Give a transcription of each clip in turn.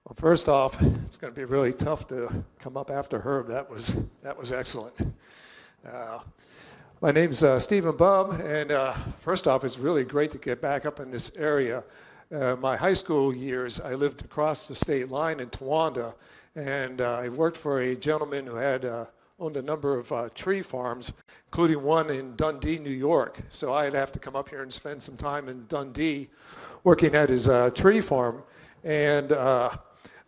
Well, first off, it's going to be really tough to come up after Herb. That was excellent. Uh, my name's Stephen Bubb, and first off, it's really great to get back up in this area. My high school years, I lived across the state line in Towanda, and I worked for a gentleman who had owned a number of tree farms, including one in Dundee, New York. So I'd have to come up here and spend some time in Dundee working at his tree farm. And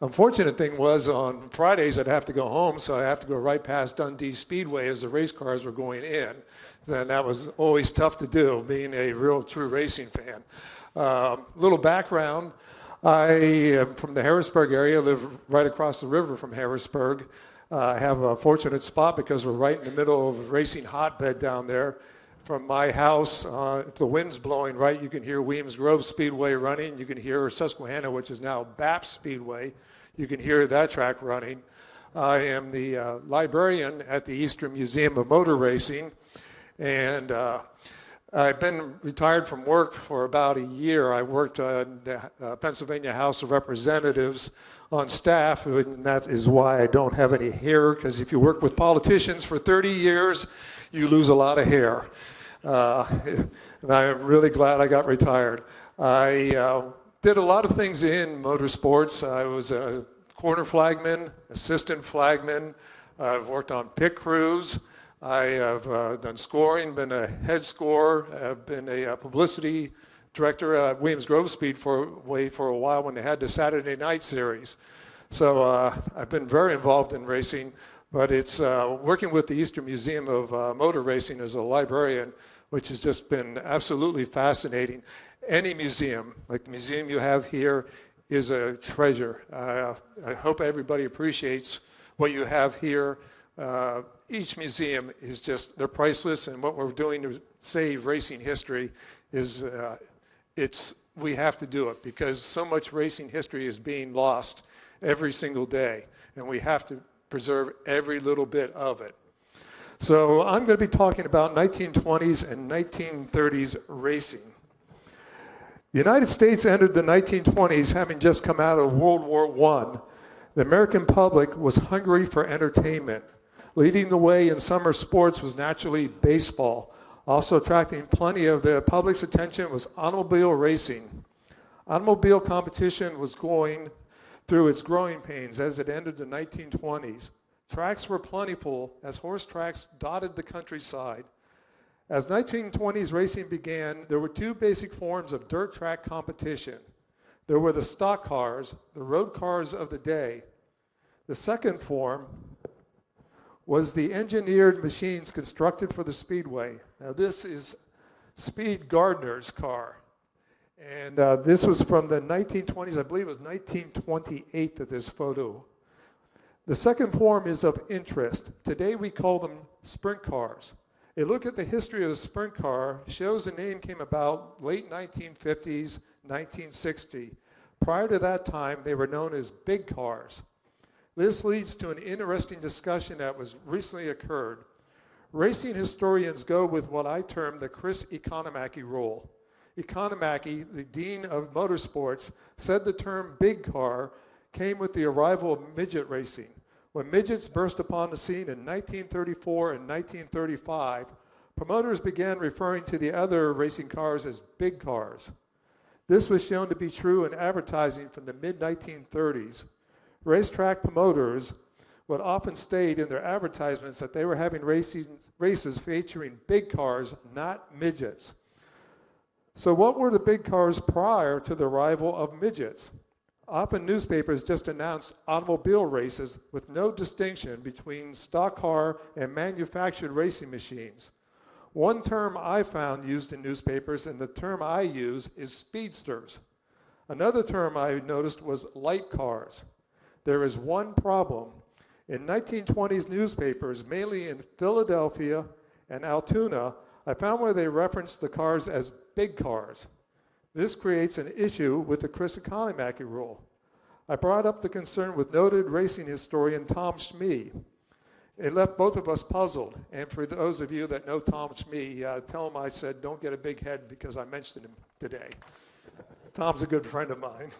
unfortunate thing was on Fridays I'd have to go home, so I'd have to go right past Dundee Speedway as the race cars were going in. And that was always tough to do, being a real true racing fan. Little background, I am from the Harrisburg area, live right across the river from Harrisburg. I have a fortunate spot because we're right in the middle of a racing hotbed down there. From my house, if the wind's blowing right, you can hear Williams Grove Speedway running. You can hear Susquehanna, which is now BAP Speedway. You can hear that track running. I am the librarian at the Eastern Museum of Motor Racing, and I've been retired from work for about a year. I worked in the Pennsylvania House of Representatives on staff, and that is why I don't have any hair, because if you work with politicians for 30 years, you lose a lot of hair. And I'm really glad I got retired. I did a lot of things in motorsports. I was a corner flagman, assistant flagman. I've worked on pit crews. I have done scoring, been a head scorer. I've been a publicity director at Williams Grove Speed for a while when they had the Saturday night series. So I've been very involved in racing, but it's working with the Eastern Museum of Motor Racing as a librarian, which has just been absolutely fascinating. Any museum, like the museum you have here, is a treasure. I hope everybody appreciates what you have here. Each museum is just, they're priceless, and what we're doing to save racing history is, we have to do it because so much racing history is being lost every single day, and we have to preserve every little bit of it. So I'm going to be talking about 1920s and 1930s racing. The United States entered the 1920s having just come out of World War I. The American public was hungry for entertainment. Leading the way in summer sports was naturally baseball. Also attracting plenty of the public's attention was automobile racing. Automobile competition was going through its growing pains as it entered the 1920s. Tracks were plentiful as horse tracks dotted the countryside. As 1920s racing began, there were two basic forms of dirt track competition. There were the stock cars, the road cars of the day. The second form was the engineered machines constructed for the speedway. Now this is Speed Gardner's car. And this was from the 1920s, I believe it was 1928 that this photo. The second form is of interest. Today we call them sprint cars. A look at the history of the sprint car shows the name came about late 1950s, 1960. Prior to that time, they were known as big cars. This leads to an interesting discussion that was recently occurred. Racing historians go with what I term the Chris Economaki rule. Economaki, the dean of motorsports, said the term big car came with the arrival of midget racing. When midgets burst upon the scene in 1934 and 1935, promoters began referring to the other racing cars as big cars. This was shown to be true in advertising from the mid-1930s. Racetrack promoters would often state in their advertisements that they were having races featuring big cars, not midgets. So what were the big cars prior to the arrival of midgets? Often newspapers just announced automobile races with no distinction between stock car and manufactured racing machines. One term I found used in newspapers, and the term I use, is speedsters. Another term I noticed was light cars. There is one problem. In 1920s newspapers, mainly in Philadelphia and Altoona, I found where they referenced the cars as big cars. This creates an issue with the Chris Economaki rule. I brought up the concern with noted racing historian Tom Schmee. It left both of us puzzled. And for those of you that know Tom Schmee, tell him I said don't get a big head because I mentioned him today. Tom's a good friend of mine.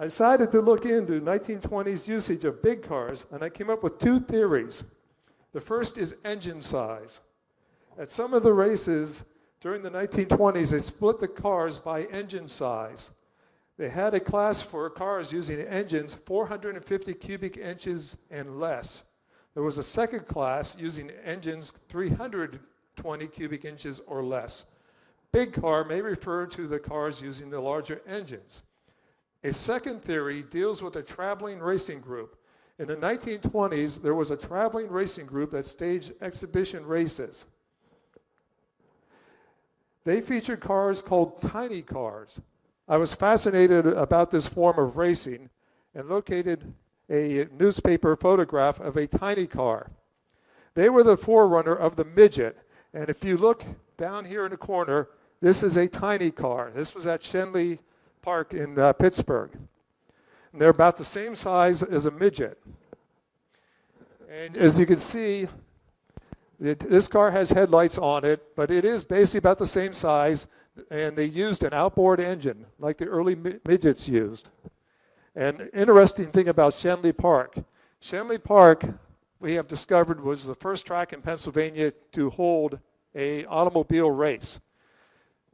I decided to look into 1920s usage of big cars, and I came up with two theories. The first is engine size. At some of the races during the 1920s, they split the cars by engine size. They had a class for cars using engines 450 cubic inches and less. There was a second class using engines 320 cubic inches or less. Big car may refer to the cars using the larger engines. A second theory deals with a traveling racing group. In the 1920s, there was a traveling racing group that staged exhibition races. They featured cars called tiny cars. I was fascinated about this form of racing and located a newspaper photograph of a tiny car. They were the forerunner of the midget, and if you look down here in the corner, this is a tiny car. This was at Shenley Park in Pittsburgh. And they're about the same size as a midget. And as you can see, this car has headlights on it, but it is basically about the same size, and they used an outboard engine like the early midgets used. An interesting thing about Shenley Park. Shenley Park, we have discovered, was the first track in Pennsylvania to hold an automobile race.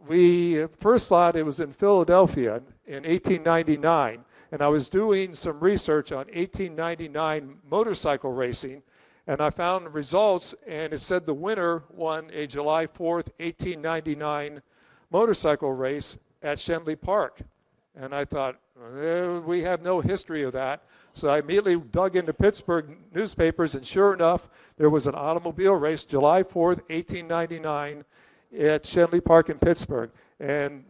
We first thought it was in Philadelphia in 1899, and I was doing some research on 1899 motorcycle racing, and I found results, and it said the winner won a July 4th, 1899 motorcycle race at Shenley Park. And I thought, we have no history of that. So I immediately dug into Pittsburgh newspapers, and sure enough, there was an automobile race July 4th, 1899 at Shenley Park in Pittsburgh. And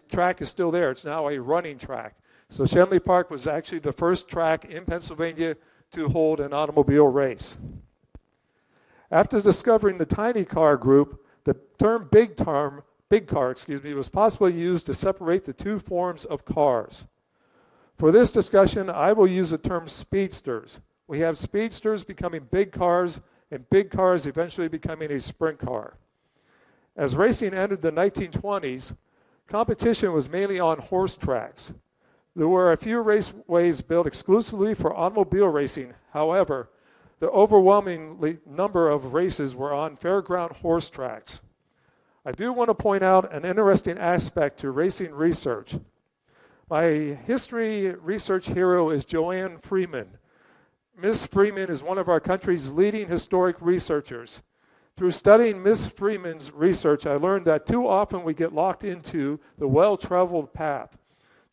track is still there. It's now a running track. So Shenley Park was actually the first track in Pennsylvania to hold an automobile race. After discovering the tiny car group, the term big car, was possibly used to separate the two forms of cars. For this discussion, I will use the term speedsters. We have speedsters becoming big cars, and big cars eventually becoming a sprint car. As racing entered the 1920s, competition was mainly on horse tracks. There were a few raceways built exclusively for automobile racing. However, the overwhelming number of races were on fairground horse tracks. I do want to point out an interesting aspect to racing research. My history research hero is Joanne Freeman. Ms. Freeman is one of our country's leading historic researchers. Through studying Ms. Freeman's research, I learned that too often we get locked into the well-traveled path.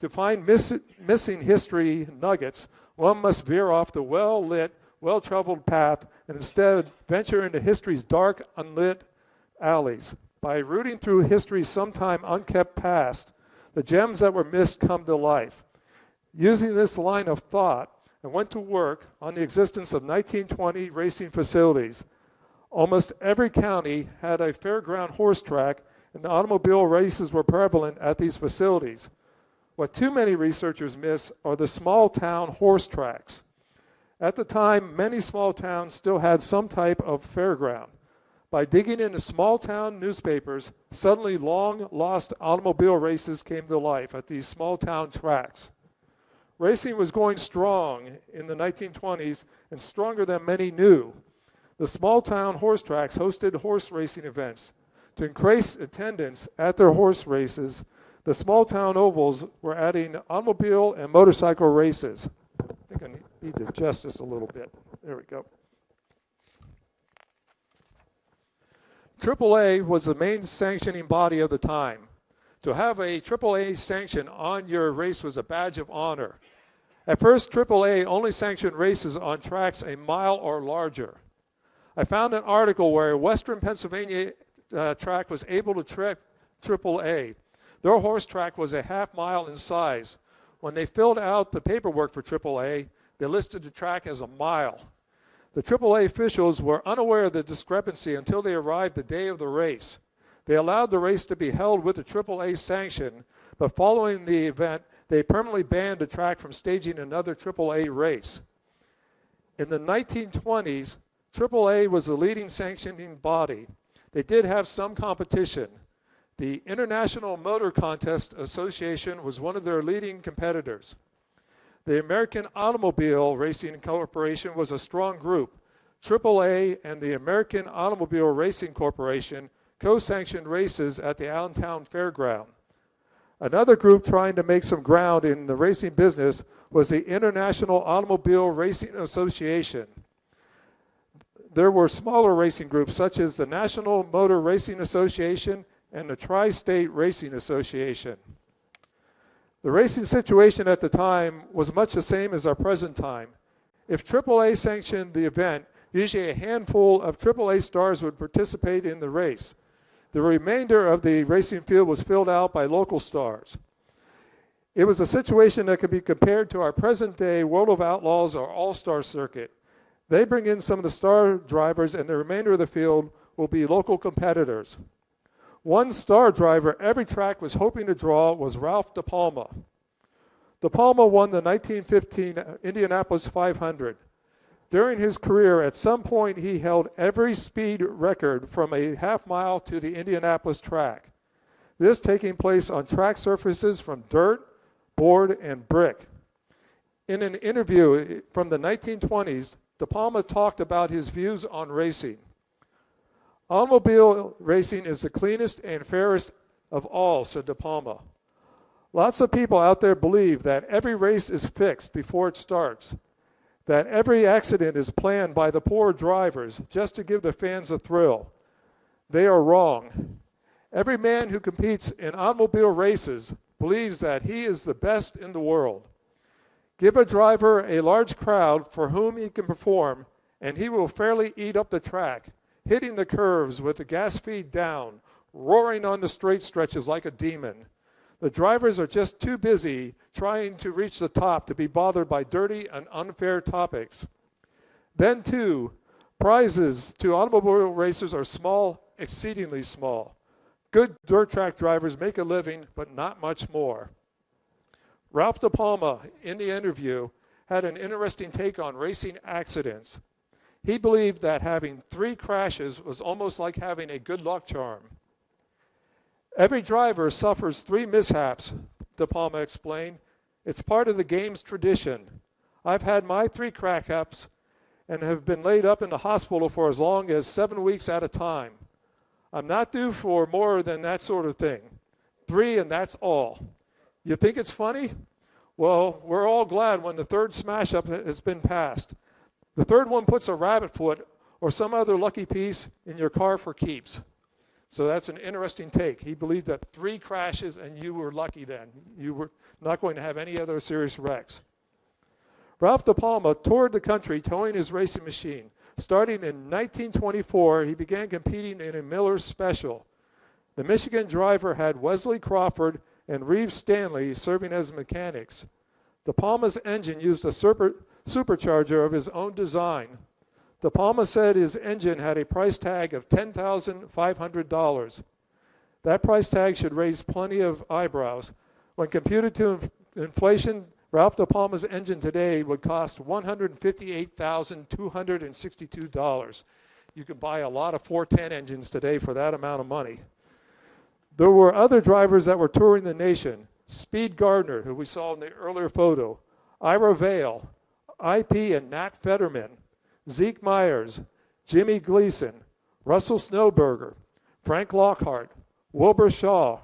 To find missing history nuggets, one must veer off the well-lit, well-traveled path and instead venture into history's dark, unlit alleys. By rooting through history's sometime unkept past, the gems that were missed come to life. Using this line of thought, I went to work on the existence of 1920 racing facilities. Almost every county had a fairground horse track, and automobile races were prevalent at these facilities. What too many researchers miss are the small town horse tracks. At the time, many small towns still had some type of fairground. By digging into small town newspapers, suddenly long lost automobile races came to life at these small town tracks. Racing was going strong in the 1920s and stronger than many knew. The small town horse tracks hosted horse racing events. To increase attendance at their horse races, the small town ovals were adding automobile and motorcycle races. I think I need to adjust this a little bit. There we go. AAA was the main sanctioning body of the time. To have a AAA sanction on your race was a badge of honor. At first, AAA only sanctioned races on tracks a mile or larger. I found an article where a Western Pennsylvania track was able to trip AAA. Their horse track was a half mile in size. When they filled out the paperwork for AAA, they listed the track as a mile. The AAA officials were unaware of the discrepancy until they arrived the day of the race. They allowed the race to be held with the AAA sanction, but following the event, they permanently banned the track from staging another AAA race. In the 1920s, AAA was the leading sanctioning body. They did have some competition. The International Motor Contest Association was one of their leading competitors. The American Automobile Racing Corporation was a strong group. AAA and the American Automobile Racing Corporation co-sanctioned races at the Allentown Fairground. Another group trying to make some ground in the racing business was the International Automobile Racing Association. There were smaller racing groups such as the National Motor Racing Association and the Tri-State Racing Association. The racing situation at the time was much the same as our present time. If AAA sanctioned the event, usually a handful of AAA stars would participate in the race. The remainder of the racing field was filled out by local stars. It was a situation that could be compared to our present-day World of Outlaws or All-Star circuit. They bring in some of the star drivers, and the remainder of the field will be local competitors. One star driver every track was hoping to draw was Ralph De Palma. De Palma won the 1915 Indianapolis 500. During his career, at some point, he held every speed record from a half mile to the Indianapolis track. This taking place on track surfaces from dirt, board, and brick. In an interview from the 1920s, De Palma talked about his views on racing. Automobile racing is the cleanest and fairest of all, said De Palma. Lots of people out there believe that every race is fixed before it starts, that every accident is planned by the poor drivers just to give the fans a thrill. They are wrong. Every man who competes in automobile races believes that he is the best in the world. Give a driver a large crowd for whom he can perform, and he will fairly eat up the track, hitting the curves with the gas feed down, roaring on the straight stretches like a demon. The drivers are just too busy trying to reach the top to be bothered by dirty and unfair topics. Then, too, prizes to automobile racers are small, exceedingly small. Good dirt track drivers make a living, but not much more. Ralph De Palma, in the interview, had an interesting take on racing accidents. He believed that having 3 crashes was almost like having a good luck charm. Every driver suffers 3 mishaps, De Palma explained. It's part of the game's tradition. I've had my 3 crack-ups and have been laid up in the hospital for as long as 7 weeks at a time. I'm not due for more than that sort of thing. 3 and that's all. You think it's funny? Well, we're all glad when the 3rd smash-up has been passed. The 3rd one puts a rabbit foot or some other lucky piece in your car for keeps. So that's an interesting take. He believed that 3 crashes and you were lucky then. You were not going to have any other serious wrecks. Ralph De Palma toured the country towing his racing machine. Starting in 1924, he began competing in a Miller Special. The Michigan driver had Wesley Crawford and Reeves Stanley serving as mechanics. De Palma's engine used a supercharger of his own design. De Palma said his engine had a price tag of $10,500. That price tag should raise plenty of eyebrows. When computed to inflation, Ralph De Palma's engine today would cost $158,262. You can buy a lot of 410 engines today for that amount of money. There were other drivers that were touring the nation. Speed Gardner, who we saw in the earlier photo, Ira Vale, IP and Nat Fetterman, Zeke Myers, Jimmy Gleason, Russell Snowberger, Frank Lockhart, Wilbur Shaw,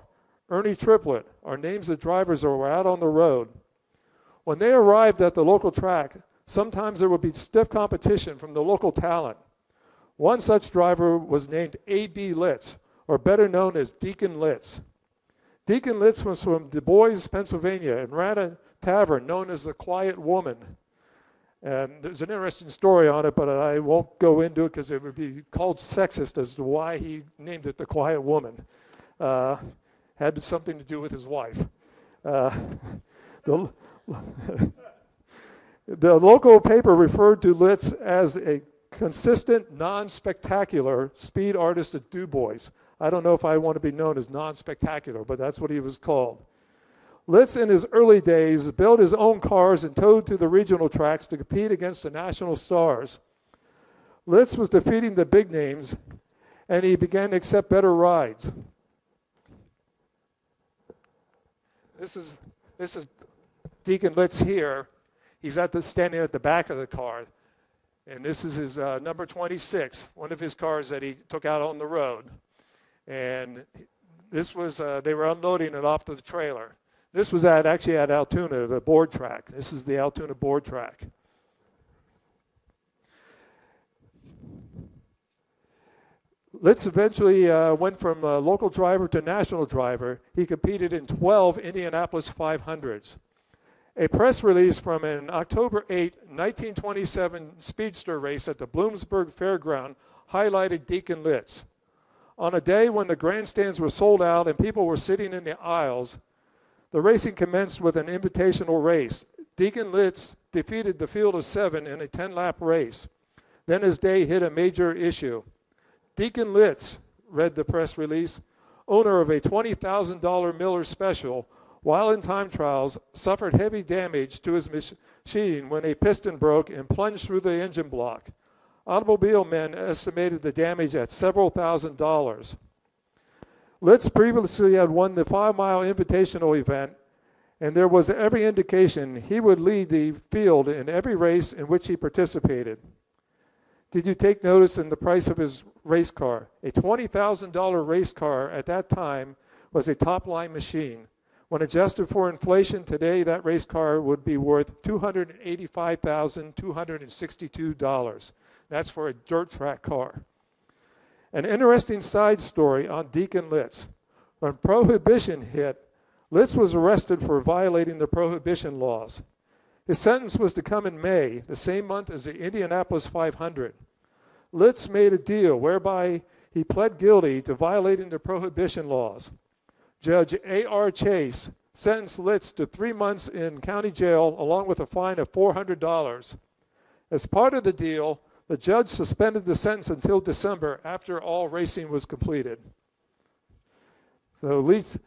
Ernie Triplett are names of drivers that were out on the road. When they arrived at the local track, sometimes there would be stiff competition from the local talent. One such driver was named A.B. Litz, or better known as Deacon Litz. Deacon Litz was from Du Bois, Pennsylvania, and ran a tavern known as the Quiet Woman. And there's an interesting story on it, but I won't go into it because it would be called sexist as to why he named it the Quiet Woman. Had something to do with his wife. The local paper referred to Litz as a consistent, non-spectacular speed artist at Du Bois. I don't know if I want to be known as non-spectacular, but that's what he was called. Litz, in his early days, built his own cars and towed to the regional tracks to compete against the national stars. Litz was defeating the big names, and he began to accept better rides. This is Deacon Litz here, He's standing at the back of the car. And this is his number 26, one of his cars that he took out on the road. And this was, they were unloading it off to the trailer. This was actually at Altoona, the board track. This is the Altoona board track. Litz eventually went from local driver to national driver. He competed in 12 Indianapolis 500s. A press release from an October 8, 1927 speedster race at the Bloomsburg Fairground highlighted Deacon Litz. On a day when the grandstands were sold out and people were sitting in the aisles, the racing commenced with an invitational race. Deacon Litz defeated the field of 7 in a 10-lap race. Then his day hit a major issue. Deacon Litz, read the press release, owner of a $20,000 Miller Special, while in time trials, suffered heavy damage to his machine when a piston broke and plunged through the engine block. Automobile men estimated the damage at several $1,000s. Litz previously had won the 5-mile invitational event, and there was every indication he would lead the field in every race in which he participated. Did you take notice in the price of his race car? A $20,000 race car at that time was a top-line machine. When adjusted for inflation, today that race car would be worth $285,262. That's for a dirt track car. An interesting side story on Deacon Litz. When Prohibition hit, Litz was arrested for violating the Prohibition laws. His sentence was to come in May, the same month as the Indianapolis 500. Litz made a deal whereby he pled guilty to violating the Prohibition laws. Judge A.R. Chase sentenced Litz to 3 months in county jail along with a fine of $400. As part of the deal, the judge suspended the sentence until December after all racing was completed. So Litz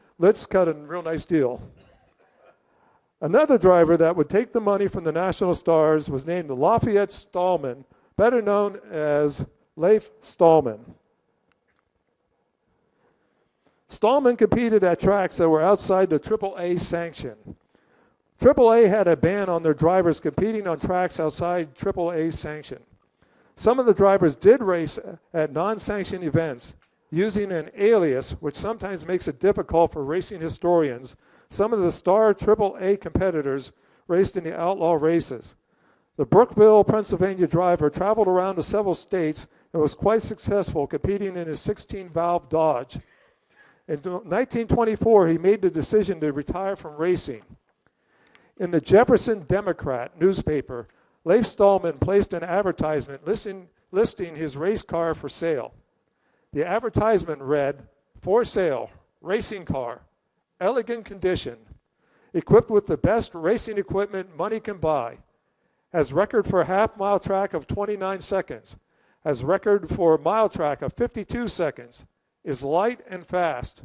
cut a real nice deal. Another driver that would take the money from the national stars was named Lafayette Stallman, better known as Leif Stallman. Stallman competed at tracks that were outside the AAA sanction. AAA had a ban on their drivers competing on tracks outside AAA sanction. Some of the drivers did race at non-sanctioned events using an alias, which sometimes makes it difficult for racing historians. Some of the star AAA competitors raced in the outlaw races. The Brookville, Pennsylvania driver traveled around to several states and was quite successful competing in his 16-valve Dodge. In 1924, he made the decision to retire from racing. In the Jefferson Democrat newspaper, Leif Stallman placed an advertisement listing his race car for sale. The advertisement read, "For sale, racing car, elegant condition, equipped with the best racing equipment money can buy, has record for half-mile track of 29 seconds, has record for mile track of 52 seconds, is light and fast,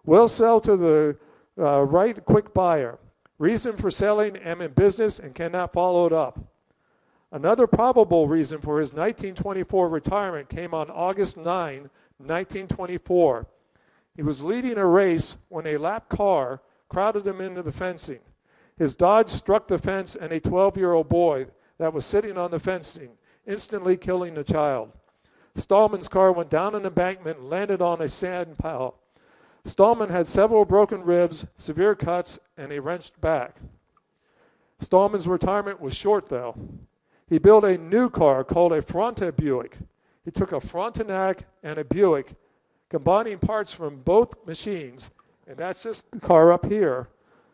will sell to the right quick buyer. Reason for selling, am in business and cannot follow it up." Another probable reason for his 1924 retirement came on August 9, 1924. He was leading a race when a lap car crowded him into the fencing. His Dodge struck the fence and a 12-year-old boy that was sitting on the fencing, instantly killing the child. Stallman's car went down an embankment and landed on a sand pile. Stallman had several broken ribs, severe cuts, and a wrenched back. Stallman's retirement was short, though. He built a new car called a Fronte Buick. He took a Frontenac and a Buick, combining parts from both machines, and that's this car up here.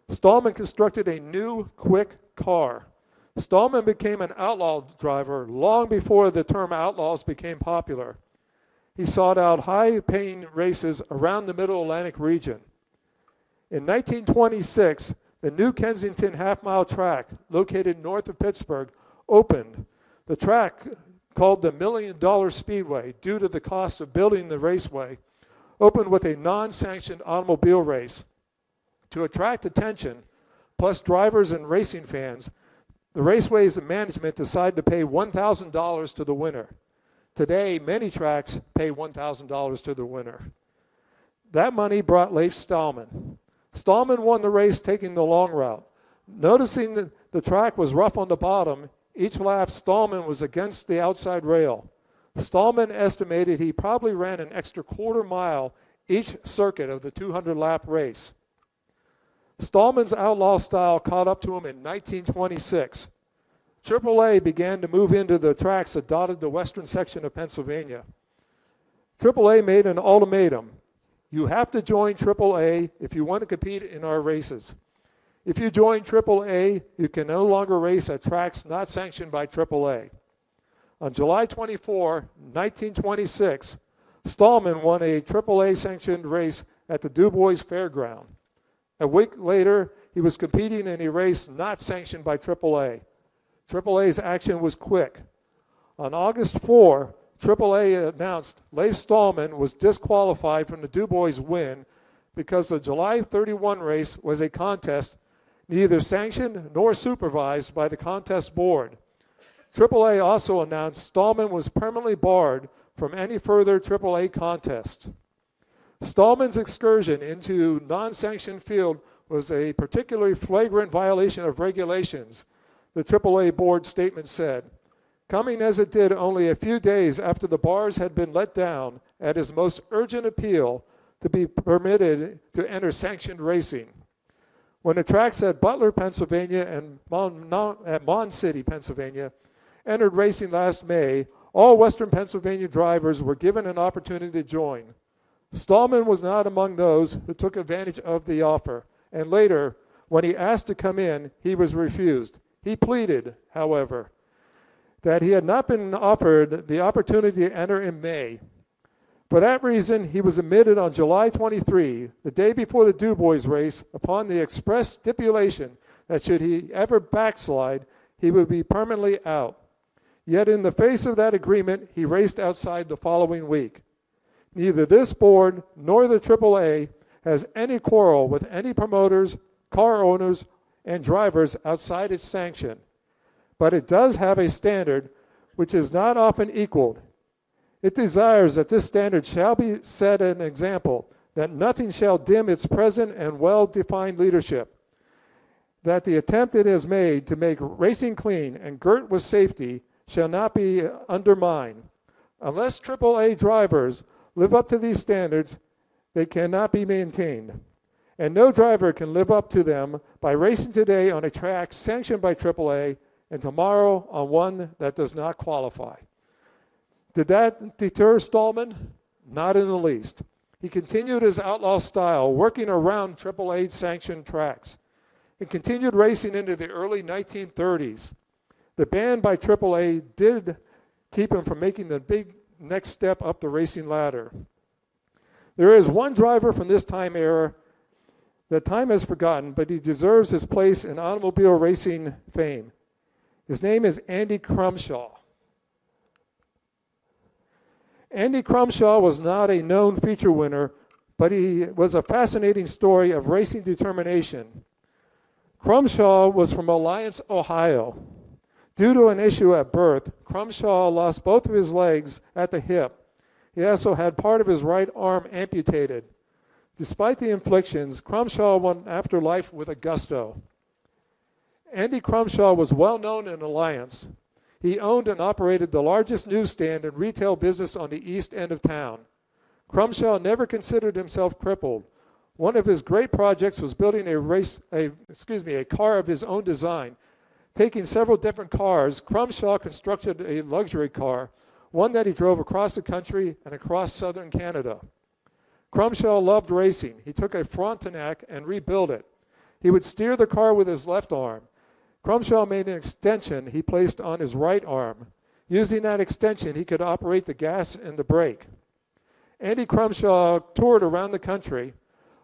Stallman constructed a new, quick car. Stallman became an outlaw driver long before the term outlaws became popular. He sought out high-paying races around the Middle Atlantic region. In 1926, the new Kensington half-mile track, located north of Pittsburgh, opened. The track, called the $1 Million Speedway due to the cost of building the raceway, opened with a non-sanctioned automobile race. To attract attention, plus drivers and racing fans, the raceway's management decided to pay $1,000 to the winner. Today, many tracks pay $1,000 to the winner. That money brought Leif Stallman. Stallman won the race taking the long route. Noticing The track was rough on the bottom. Each lap, Stallman was against the outside rail. Stallman estimated he probably ran an extra quarter mile each circuit of the 200-lap race. Stallman's outlaw style caught up to him in 1926. AAA began to move into the tracks that dotted the western section of Pennsylvania. AAA made an ultimatum. You have to join AAA if you want to compete in our races. If you join AAA, you can no longer race at tracks not sanctioned by AAA. On July 24, 1926, Stallman won a AAA-sanctioned race at the Du Bois Fairground. A week later, he was competing in a race not sanctioned by AAA. AAA's action was quick. On August 4, AAA announced Leif Stallman was disqualified from the Du Bois win because the July 31 race was a contest neither sanctioned nor supervised by the contest board. AAA also announced Stallman was permanently barred from any further AAA contests. Stallman's excursion into non-sanctioned field was a particularly flagrant violation of regulations, the AAA board statement said, coming as it did only a few days after the bars had been let down at his most urgent appeal to be permitted to enter sanctioned racing. When the tracks at Butler, Pennsylvania and Mon City, Pennsylvania entered racing last May, all Western Pennsylvania drivers were given an opportunity to join. Stallman was not among those who took advantage of the offer, and later, when he asked to come in, he was refused. He pleaded, however, that he had not been offered the opportunity to enter in May. For that reason, he was admitted on July 23, the day before the Du Bois race, upon the express stipulation that should he ever backslide, he would be permanently out. Yet in the face of that agreement, he raced outside the following week. Neither this board nor the AAA has any quarrel with any promoters, car owners, and drivers outside its sanction. But it does have a standard which is not often equaled. It desires that this standard shall be set an example, that nothing shall dim its present and well-defined leadership, that the attempt it has made to make racing clean and girt with safety shall not be undermined. Unless AAA drivers live up to these standards, they cannot be maintained. And no driver can live up to them by racing today on a track sanctioned by AAA and tomorrow on one that does not qualify. Did that deter Stallman? Not in the least. He continued his outlaw style, working around AAA-sanctioned tracks, and continued racing into the early 1930s. The ban by AAA did keep him from making the big next step up the racing ladder. There is one driver from this time era that time has forgotten, but he deserves his place in automobile racing fame. His name is Andy Crumshaw. Andy Crumshaw was not a known feature winner, but he was a fascinating story of racing determination. Crumshaw was from Alliance, Ohio. Due to an issue at birth, Crumshaw lost both of his legs at the hip. He also had part of his right arm amputated. Despite the inflictions, Crumshaw went after life with a gusto. Andy Crumshaw was well known in Alliance. He owned and operated the largest newsstand and retail business on the east end of town. Crumshaw never considered himself crippled. One of his great projects was building a car of his own design. Taking several different cars, Crumshaw constructed a luxury car, one that he drove across the country and across southern Canada. Crumshaw loved racing. He took a Frontenac and rebuilt it. He would steer the car with his left arm. Crumshaw made an extension he placed on his right arm. Using that extension, he could operate the gas and the brake. Andy Crumshaw toured around the country,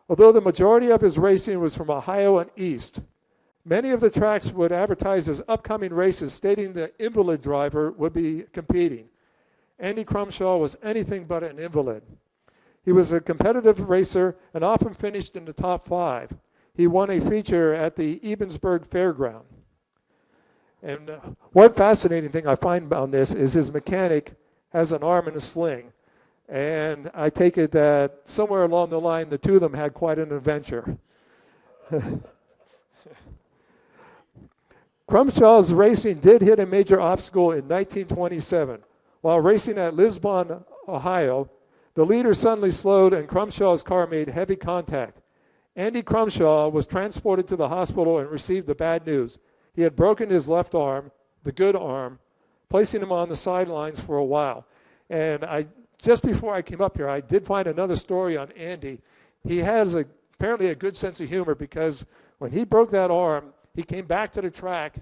although the majority of his racing was from Ohio and east. Many of the tracks would advertise as upcoming races, stating the invalid driver would be competing. Andy Crumshaw was anything but an invalid. He was a competitive racer and often finished in the top 5. He won a feature at the Ebensburg Fairground. And one fascinating thing I find on this is his mechanic has an arm in a sling. And I take it that somewhere along the line, the two of them had quite an adventure. Crumshaw's racing did hit a major obstacle in 1927. While racing at Lisbon, Ohio, the leader suddenly slowed and Crumshaw's car made heavy contact. Andy Crumshaw was transported to the hospital and received the bad news. He had broken his left arm, the good arm, placing him on the sidelines for a while. And just before I came up here, I did find another story on Andy. He has apparently a good sense of humor because when he broke that arm, he came back to the track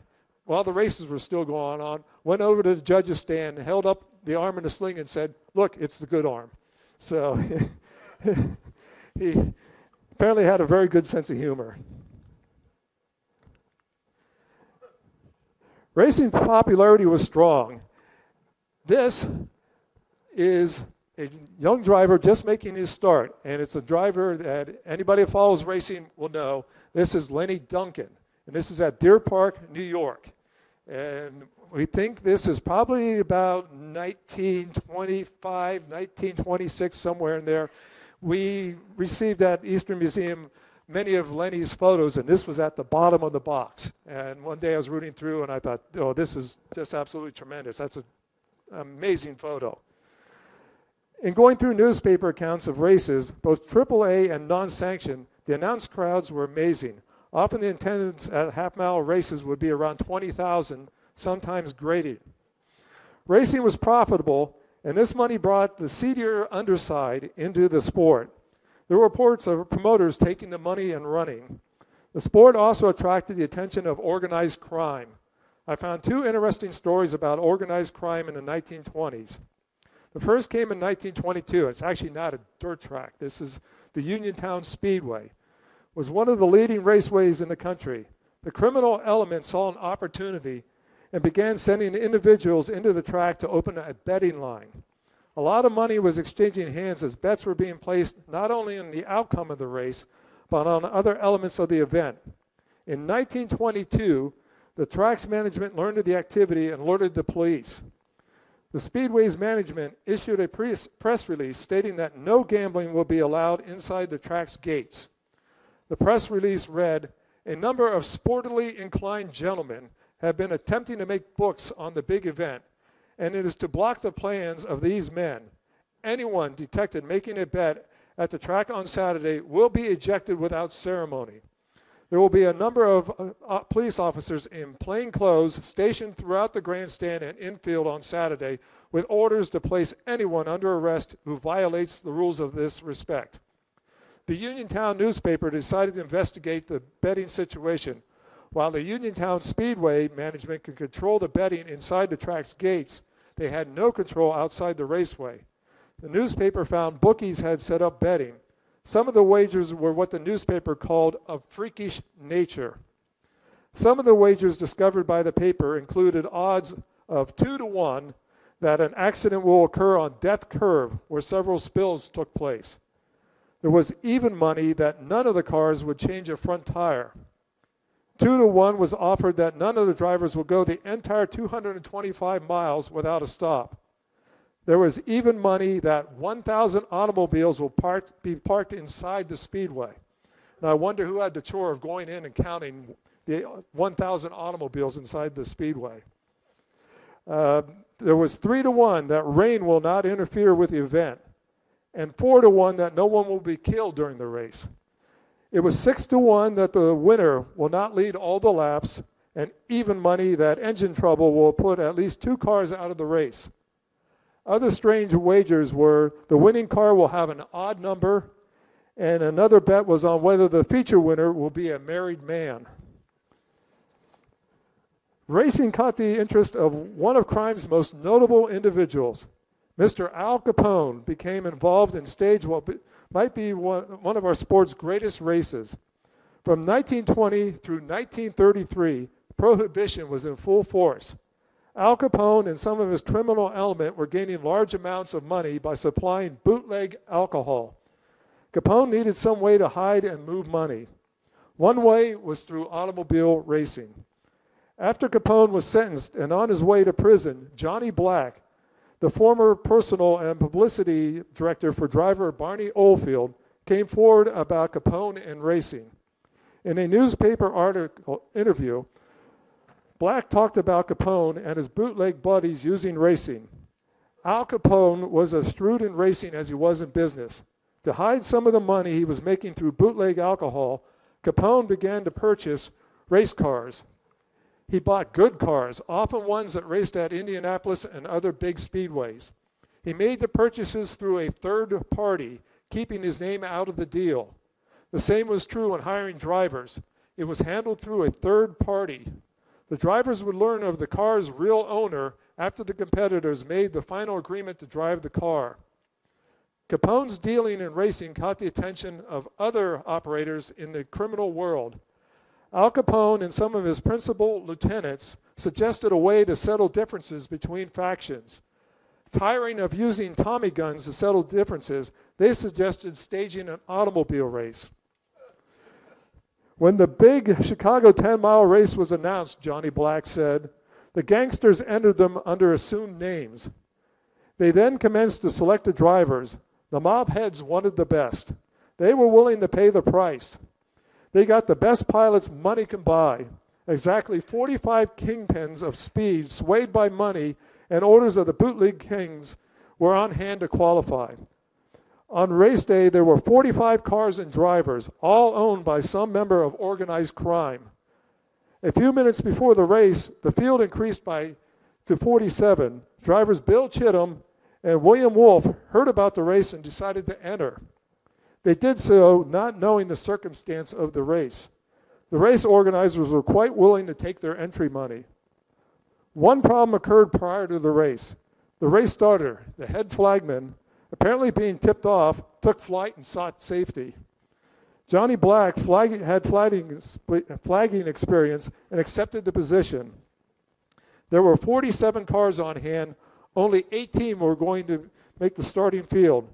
while the races were still going on, went over to the judge's stand, held up the arm in a sling and said, "Look, it's the good arm." So he apparently had a very good sense of humor. Racing popularity was strong. This is a young driver just making his start, and it's a driver that anybody who follows racing will know. This is Lenny Duncan, and this is at Deer Park, New York. And we think this is probably about 1925, 1926, somewhere in there. We received at Eastern Museum many of Lenny's photos, and this was at the bottom of the box. And one day I was rooting through, and I thought, oh, this is just absolutely tremendous. That's an amazing photo. In going through newspaper accounts of races, both AAA and non-sanctioned, the announced crowds were amazing. Often the attendance at half-mile races would be around 20,000, sometimes greater. Racing was profitable, and this money brought the seedier underside into the sport. There were reports of promoters taking the money and running. The sport also attracted the attention of organized crime. I found two interesting stories about organized crime in the 1920s. The first came in 1922. It's actually not a dirt track. This is the Uniontown Speedway. It was one of the leading raceways in the country. The criminal element saw an opportunity and began sending individuals into the track to open a betting line. A lot of money was exchanging hands as bets were being placed not only on the outcome of the race, but on other elements of the event. In 1922, the track's management learned of the activity and alerted the police. The Speedway's management issued a press release stating that no gambling will be allowed inside the track's gates. The press release read, "A number of sportily inclined gentlemen have been attempting to make books on the big event, and it is to block the plans of these men. Anyone detected making a bet at the track on Saturday will be ejected without ceremony. There will be a number of police officers in plain clothes stationed throughout the grandstand and infield on Saturday with orders to place anyone under arrest who violates the rules of this respect." The Uniontown newspaper decided to investigate the betting situation. While the Uniontown Speedway management could control the betting inside the track's gates, they had no control outside the raceway. The newspaper found bookies had set up betting. Some of the wagers were what the newspaper called of freakish nature. Some of the wagers discovered by the paper included odds of 2-1 that an accident will occur on Death Curve, where several spills took place. There was even money that none of the cars would change a front tire. 2-1 was offered that none of the drivers would go the entire 225 miles without a stop. There was even money that 1,000 automobiles will be parked inside the speedway. Now I wonder who had the chore of going in and counting the 1,000 automobiles inside the speedway. There was 3-1 that rain will not interfere with the event, and 4-1 that no one will be killed during the race. It was 6-1 that the winner will not lead all the laps, and even money that engine trouble will put at least 2 cars out of the race. Other strange wagers were the winning car will have an odd number, and another bet was on whether the feature winner will be a married man. Racing caught the interest of one of crime's most notable individuals. Mr. Al Capone became involved and staged what might be one of our sport's greatest races. From 1920 through 1933, Prohibition was in full force. Al Capone and some of his criminal element were gaining large amounts of money by supplying bootleg alcohol. Capone needed some way to hide and move money. One way was through automobile racing. After Capone was sentenced and on his way to prison, Johnny Black, the former personal and publicity director for driver Barney Oldfield, came forward about Capone and racing. In a newspaper interview, Black talked about Capone and his bootleg buddies using racing. Al Capone was as shrewd in racing as he was in business. To hide some of the money he was making through bootleg alcohol, Capone began to purchase race cars. He bought good cars, often ones that raced at Indianapolis and other big speedways. He made the purchases through a third party, keeping his name out of the deal. The same was true when hiring drivers. It was handled through a third party. The drivers would learn of the car's real owner after the competitors made the final agreement to drive the car. Capone's dealing in racing caught the attention of other operators in the criminal world. Al Capone and some of his principal lieutenants suggested a way to settle differences between factions. Tiring of using Tommy guns to settle differences, they suggested staging an automobile race. When the big Chicago 10-mile race was announced, Johnny Black said, the gangsters entered them under assumed names. They then commenced to select the drivers. The mob heads wanted the best. They were willing to pay the price. They got the best pilots money can buy. Exactly 45 kingpins of speed, swayed by money and orders of the bootleg kings, were on hand to qualify. On race day, there were 45 cars and drivers, all owned by some member of organized crime. A few minutes before the race, the field increased to 47. Drivers Bill Chittum and William Wolf heard about the race and decided to enter. They did so not knowing the circumstance of the race. The race organizers were quite willing to take their entry money. One problem occurred prior to the race. The race starter, the head flagman, apparently being tipped off, took flight and sought safety. Johnny Black had flagging experience and accepted the position. There were 47 cars on hand. Only 18 were going to make the starting field.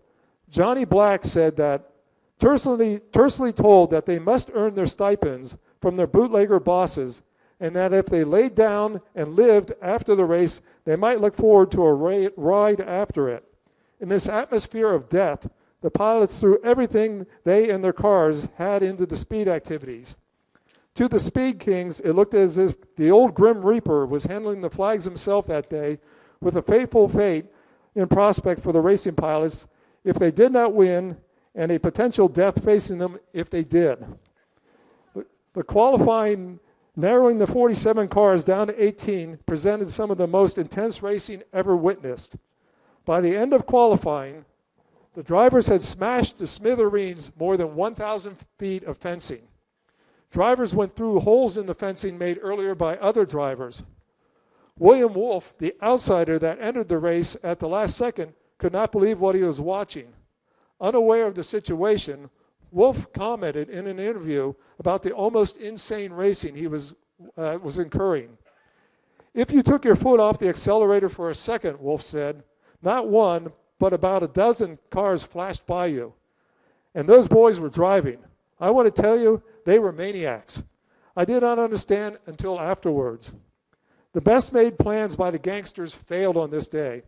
Johnny Black said that, tersely told that they must earn their stipends from their bootlegger bosses, and that if they laid down and lived after the race, they might look forward to a ride after it. In this atmosphere of death, the pilots threw everything they and their cars had into the speed activities. To the Speed Kings, it looked as if the old Grim Reaper was handling the flags himself that day, with a fateful fate in prospect for the racing pilots if they did not win, and a potential death facing them if they did. The qualifying, narrowing the 47 cars down to 18, presented some of the most intense racing ever witnessed. By the end of qualifying, the drivers had smashed to smithereens more than 1,000 feet of fencing. Drivers went through holes in the fencing made earlier by other drivers. William Wolf, the outsider that entered the race at the last second, could not believe what he was watching. Unaware of the situation, Wolf commented in an interview about the almost insane racing he was incurring. If you took your foot off the accelerator for a second, Wolf said, not one, but about a dozen cars flashed by you. And those boys were driving. I want to tell you, they were maniacs. I did not understand until afterwards. The best made plans by the gangsters failed on this day.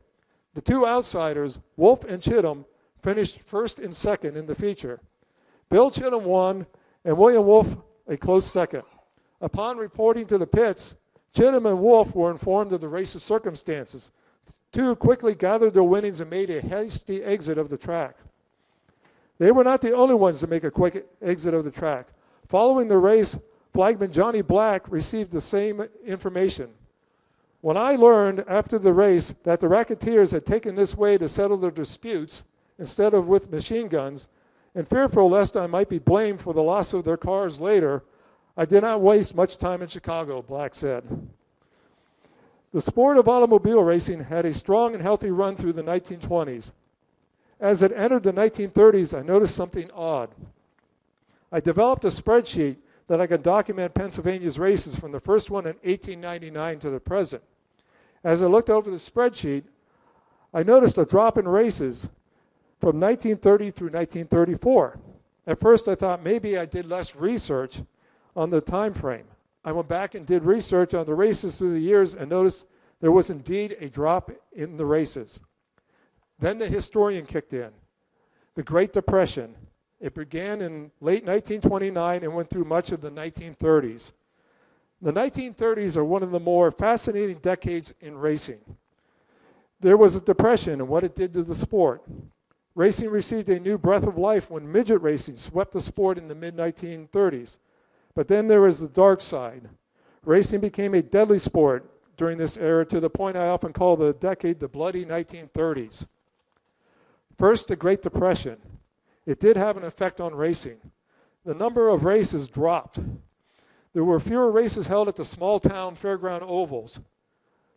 The two outsiders, Wolf and Chittum, finished first and second in the feature. Bill Chittum won, and William Wolf a close second. Upon reporting to the pits, Chittum and Wolf were informed of the race's circumstances. The two quickly gathered their winnings and made a hasty exit of the track. They were not the only ones to make a quick exit of the track. Following the race, flagman Johnny Black received the same information. When I learned after the race that the racketeers had taken this way to settle their disputes instead of with machine guns, and fearful lest I might be blamed for the loss of their cars later, I did not waste much time in Chicago, Black said. The sport of automobile racing had a strong and healthy run through the 1920s. As it entered the 1930s, I noticed something odd. I developed a spreadsheet that I could document Pennsylvania's races from the first one in 1899 to the present. As I looked over the spreadsheet, I noticed a drop in races from 1930 through 1934. At first I thought maybe I did less research on the time frame. I went back and did research on the races through the years and noticed there was indeed a drop in the races. Then the historian kicked in, the Great Depression. It began in late 1929 and went through much of the 1930s. The 1930s are one of the more fascinating decades in racing. There was a depression and what it did to the sport. Racing received a new breath of life when midget racing swept the sport in the mid-1930s. But then there was the dark side. Racing became a deadly sport during this era to the point I often call the decade the bloody 1930s. First, the Great Depression. It did have an effect on racing. The number of races dropped. There were fewer races held at the small-town fairground ovals.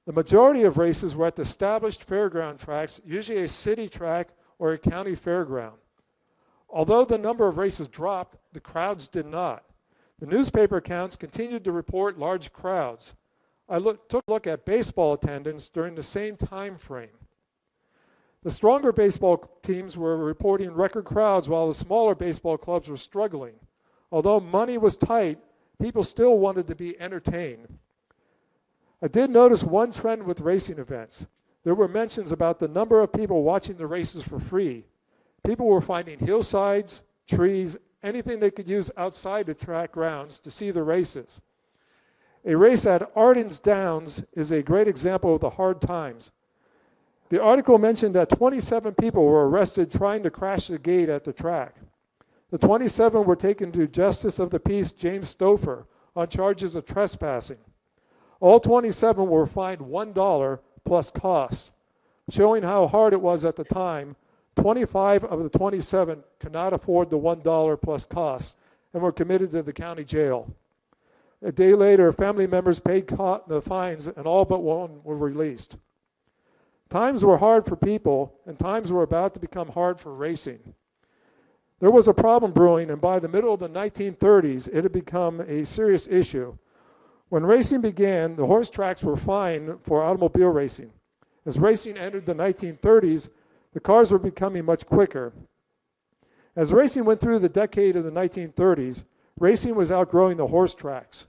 The majority of races were at the established fairground tracks, usually a city track or a county fairground. Although the number of races dropped, the crowds did not. The newspaper accounts continued to report large crowds. I took a look at baseball attendance during the same time frame. The stronger baseball teams were reporting record crowds while the smaller baseball clubs were struggling. Although money was tight, people still wanted to be entertained. I did notice one trend with racing events. There were mentions about the number of people watching the races for free. People were finding hillsides, trees, anything they could use outside the track grounds to see the races. A race at Arden's Downs is a great example of the hard times. The article mentioned that 27 people were arrested trying to crash the gate at the track. The 27 were taken to Justice of the Peace James Stouffer on charges of trespassing. All 27 were fined $1 plus costs. Showing how hard it was at the time, 25 of the 27 could not afford the $1 plus costs and were committed to the county jail. A day later, family members paid the fines and all but one were released. Times were hard for people, and times were about to become hard for racing. There was a problem brewing, and by the middle of the 1930s, it had become a serious issue. When racing began, the horse tracks were fine for automobile racing. As racing entered the 1930s, the cars were becoming much quicker. As racing went through the decade of the 1930s, racing was outgrowing the horse tracks.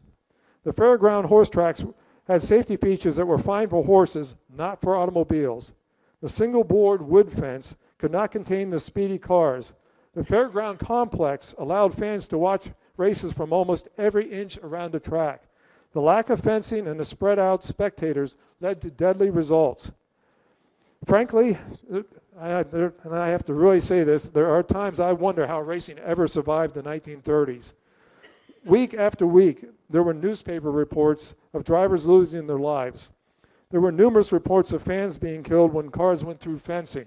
The fairground horse tracks had safety features that were fine for horses, not for automobiles. The single-board wood fence could not contain the speedy cars. The fairground complex allowed fans to watch races from almost every inch around the track. The lack of fencing and the spread-out spectators led to deadly results. Frankly, and I have to really say this, there are times I wonder how racing ever survived the 1930s. Week after week, there were newspaper reports of drivers losing their lives. There were numerous reports of fans being killed when cars went through fencing.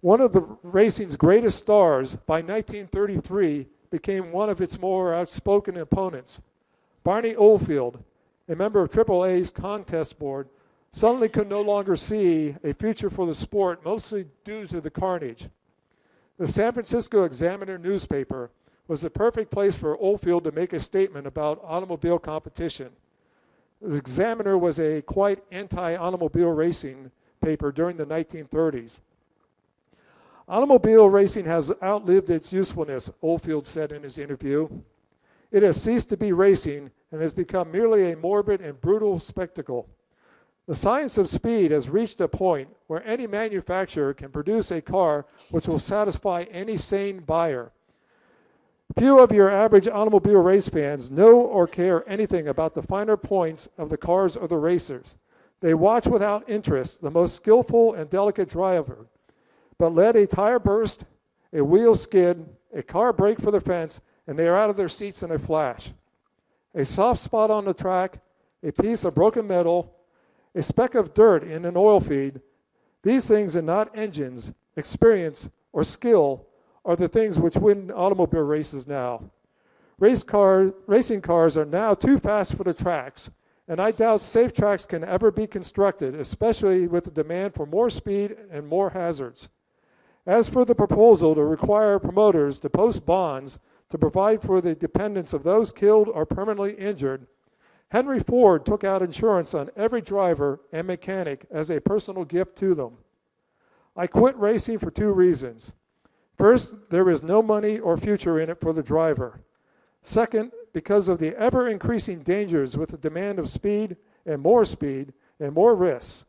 One of the racing's greatest stars, by 1933, became one of its more outspoken opponents. Barney Oldfield, a member of AAA's contest board, suddenly could no longer see a future for the sport, mostly due to the carnage. The San Francisco Examiner newspaper was the perfect place for Oldfield to make a statement about automobile competition. The Examiner was a quite anti-automobile racing paper during the 1930s. Automobile racing has outlived its usefulness, Oldfield said in his interview. It has ceased to be racing and has become merely a morbid and brutal spectacle. The science of speed has reached a point where any manufacturer can produce a car which will satisfy any sane buyer. Few of your average automobile race fans know or care anything about the finer points of the cars or the racers. They watch without interest the most skillful and delicate driver, but let a tire burst, a wheel skid, a car brake for the fence, and they are out of their seats in a flash. A soft spot on the track, a piece of broken metal, a speck of dirt in an oil feed, these things and not engines, experience, or skill are the things which win automobile races now. Racing cars are now too fast for the tracks, and I doubt safe tracks can ever be constructed, especially with the demand for more speed and more hazards. As for the proposal to require promoters to post bonds to provide for the dependents of those killed or permanently injured, Henry Ford took out insurance on every driver and mechanic as a personal gift to them. I quit racing for two reasons. First, there is no money or future in it for the driver. Second, because of the ever-increasing dangers with the demand of speed and more risks.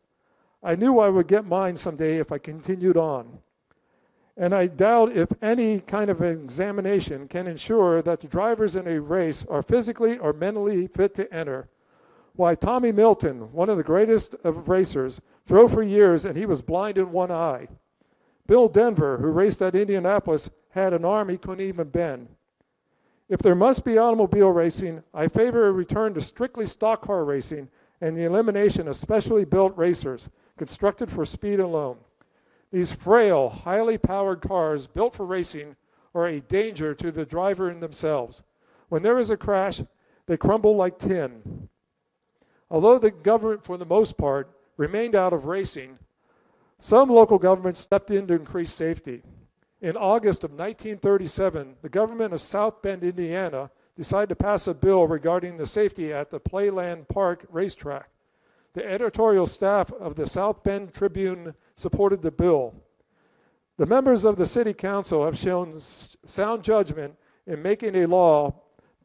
I knew I would get mine someday if I continued on. And I doubt if any kind of examination can ensure that the drivers in a race are physically or mentally fit to enter. Why, Tommy Milton, one of the greatest of racers, drove for years and he was blind in one eye. Bill Denver, who raced at Indianapolis, had an arm he couldn't even bend. If there must be automobile racing, I favor a return to strictly stock car racing and the elimination of specially built racers, constructed for speed alone. These frail, highly powered cars built for racing are a danger to the driver and themselves. When there is a crash, they crumble like tin. Although the government, for the most part, remained out of racing, some local governments stepped in to increase safety. In August of 1937, the government of South Bend, Indiana, decided to pass a bill regarding the safety at the Playland Park racetrack. The editorial staff of the South Bend Tribune supported the bill. The members of the city council have shown sound judgment in making a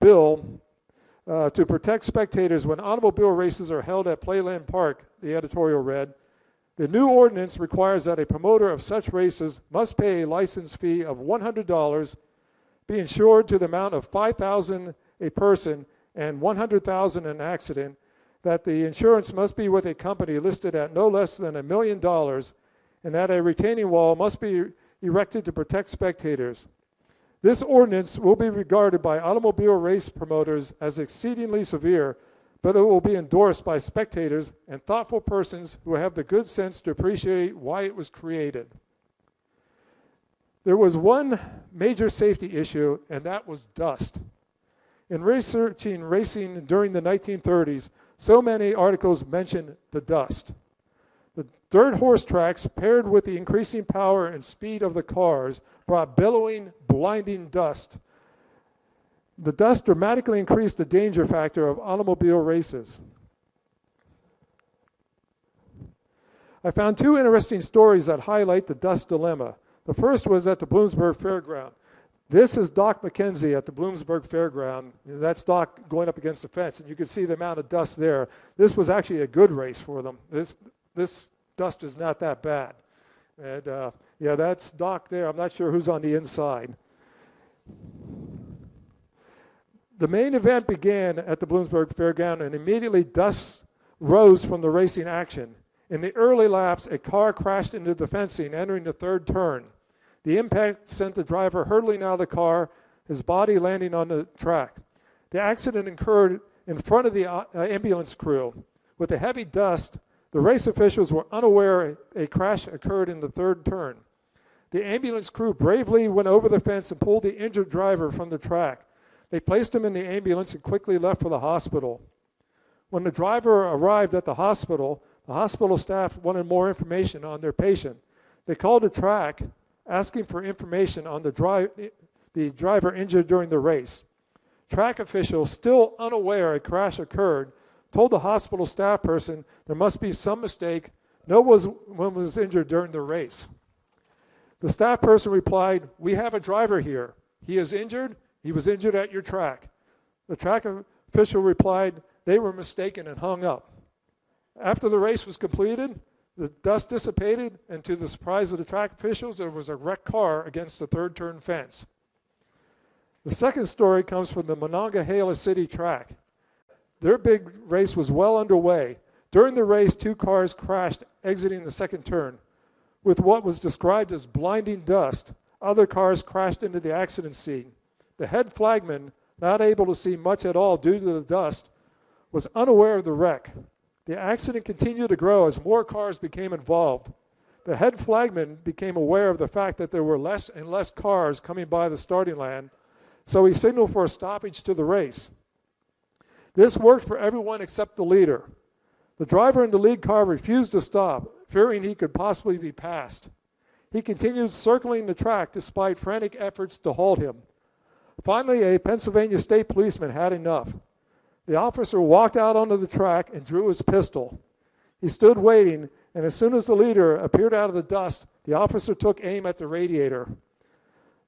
bill to protect spectators when automobile races are held at Playland Park, the editorial read. The new ordinance requires that a promoter of such races must pay a license fee of $100, be insured to the amount of $5,000 a person and $100,000 an accident, that the insurance must be with a company listed at no less than $1 million, and that a retaining wall must be erected to protect spectators. This ordinance will be regarded by automobile race promoters as exceedingly severe, but it will be endorsed by spectators and thoughtful persons who have the good sense to appreciate why it was created. There was one major safety issue, and that was dust. In researching racing during the 1930s, so many articles mention the dust. The dirt horse tracks, paired with the increasing power and speed of the cars, brought billowing, blinding dust. The dust dramatically increased the danger factor of automobile races. I found two interesting stories that highlight the dust dilemma. The first was at the Bloomsburg Fairground. This is Doc McKenzie at the Bloomsburg Fairground. That's Doc going up against the fence, and you can see the amount of dust there. This was actually a good race for them. This dust is not that bad. And yeah, that's Doc there. I'm not sure who's on the inside. The main event began at the Bloomsburg Fairground, and immediately dust rose from the racing action. In the early laps, a car crashed into the fencing, entering the third turn. The impact sent the driver hurtling out of the car, his body landing on the track. The accident occurred in front of the ambulance crew. With the heavy dust, the race officials were unaware a crash occurred in the third turn. The ambulance crew bravely went over the fence and pulled the injured driver from the track. They placed him in the ambulance and quickly left for the hospital. When the driver arrived at the hospital staff wanted more information on their patient. They called the track, asking for information on the driver injured during the race. Track officials, still unaware a crash occurred, told the hospital staff person there must be some mistake. No one was injured during the race. The staff person replied, "We have a driver here. He is injured. He was injured at your track." The track official replied, "They were mistaken," and hung up. After the race was completed, the dust dissipated, and to the surprise of the track officials, there was a wrecked car against the third turn fence. The second story comes from the Monongahela City track. Their big race was well underway. During the race, two cars crashed exiting the second turn. With what was described as blinding dust, other cars crashed into the accident scene. The head flagman, not able to see much at all due to the dust, was unaware of the wreck. The accident continued to grow as more cars became involved. The head flagman became aware of the fact that there were less and less cars coming by the starting line, so he signaled for a stoppage to the race. This worked for everyone except the leader. The driver in the lead car refused to stop, fearing he could possibly be passed. He continued circling the track despite frantic efforts to halt him. Finally, a Pennsylvania state policeman had enough. The officer walked out onto the track and drew his pistol. He stood waiting, and as soon as the leader appeared out of the dust, the officer took aim at the radiator.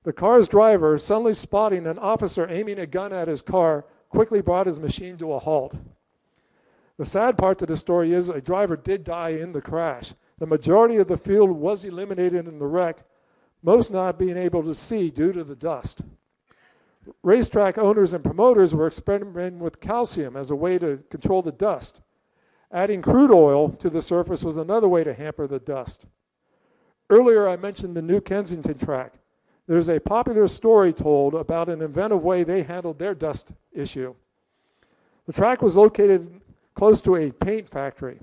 The car's driver, suddenly spotting an officer aiming a gun at his car, quickly brought his machine to a halt. The sad part to the story is a driver did die in the crash. The majority of the field was eliminated in the wreck, most not being able to see due to the dust. Racetrack owners and promoters were experimenting with calcium as a way to control the dust. Adding crude oil to the surface was another way to hamper the dust. Earlier I mentioned the New Kensington track. There's a popular story told about an inventive way they handled their dust issue. The track was located close to a paint factory.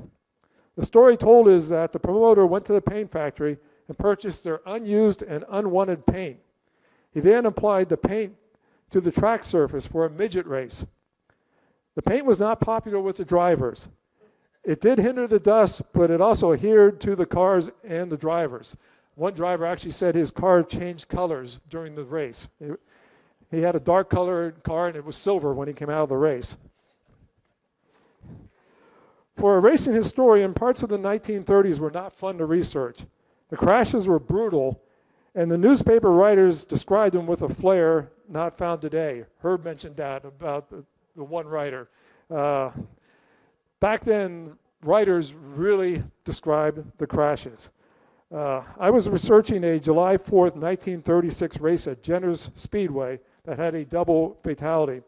The story told is that the promoter went to the paint factory and purchased their unused and unwanted paint. He then applied the paint to the track surface for a midget race. The paint was not popular with the drivers. It did hinder the dust, but it also adhered to the cars and the drivers. One driver actually said his car changed colors during the race. He had a dark colored car and it was silver when he came out of the race. For a racing historian, parts of the 1930s were not fun to research. The crashes were brutal, and the newspaper writers described them with a flair not found today. Herb mentioned that about the one writer. Back then, writers really described the crashes. I was researching a July 4th, 1936 race at Jenner's Speedway that had a double fatality.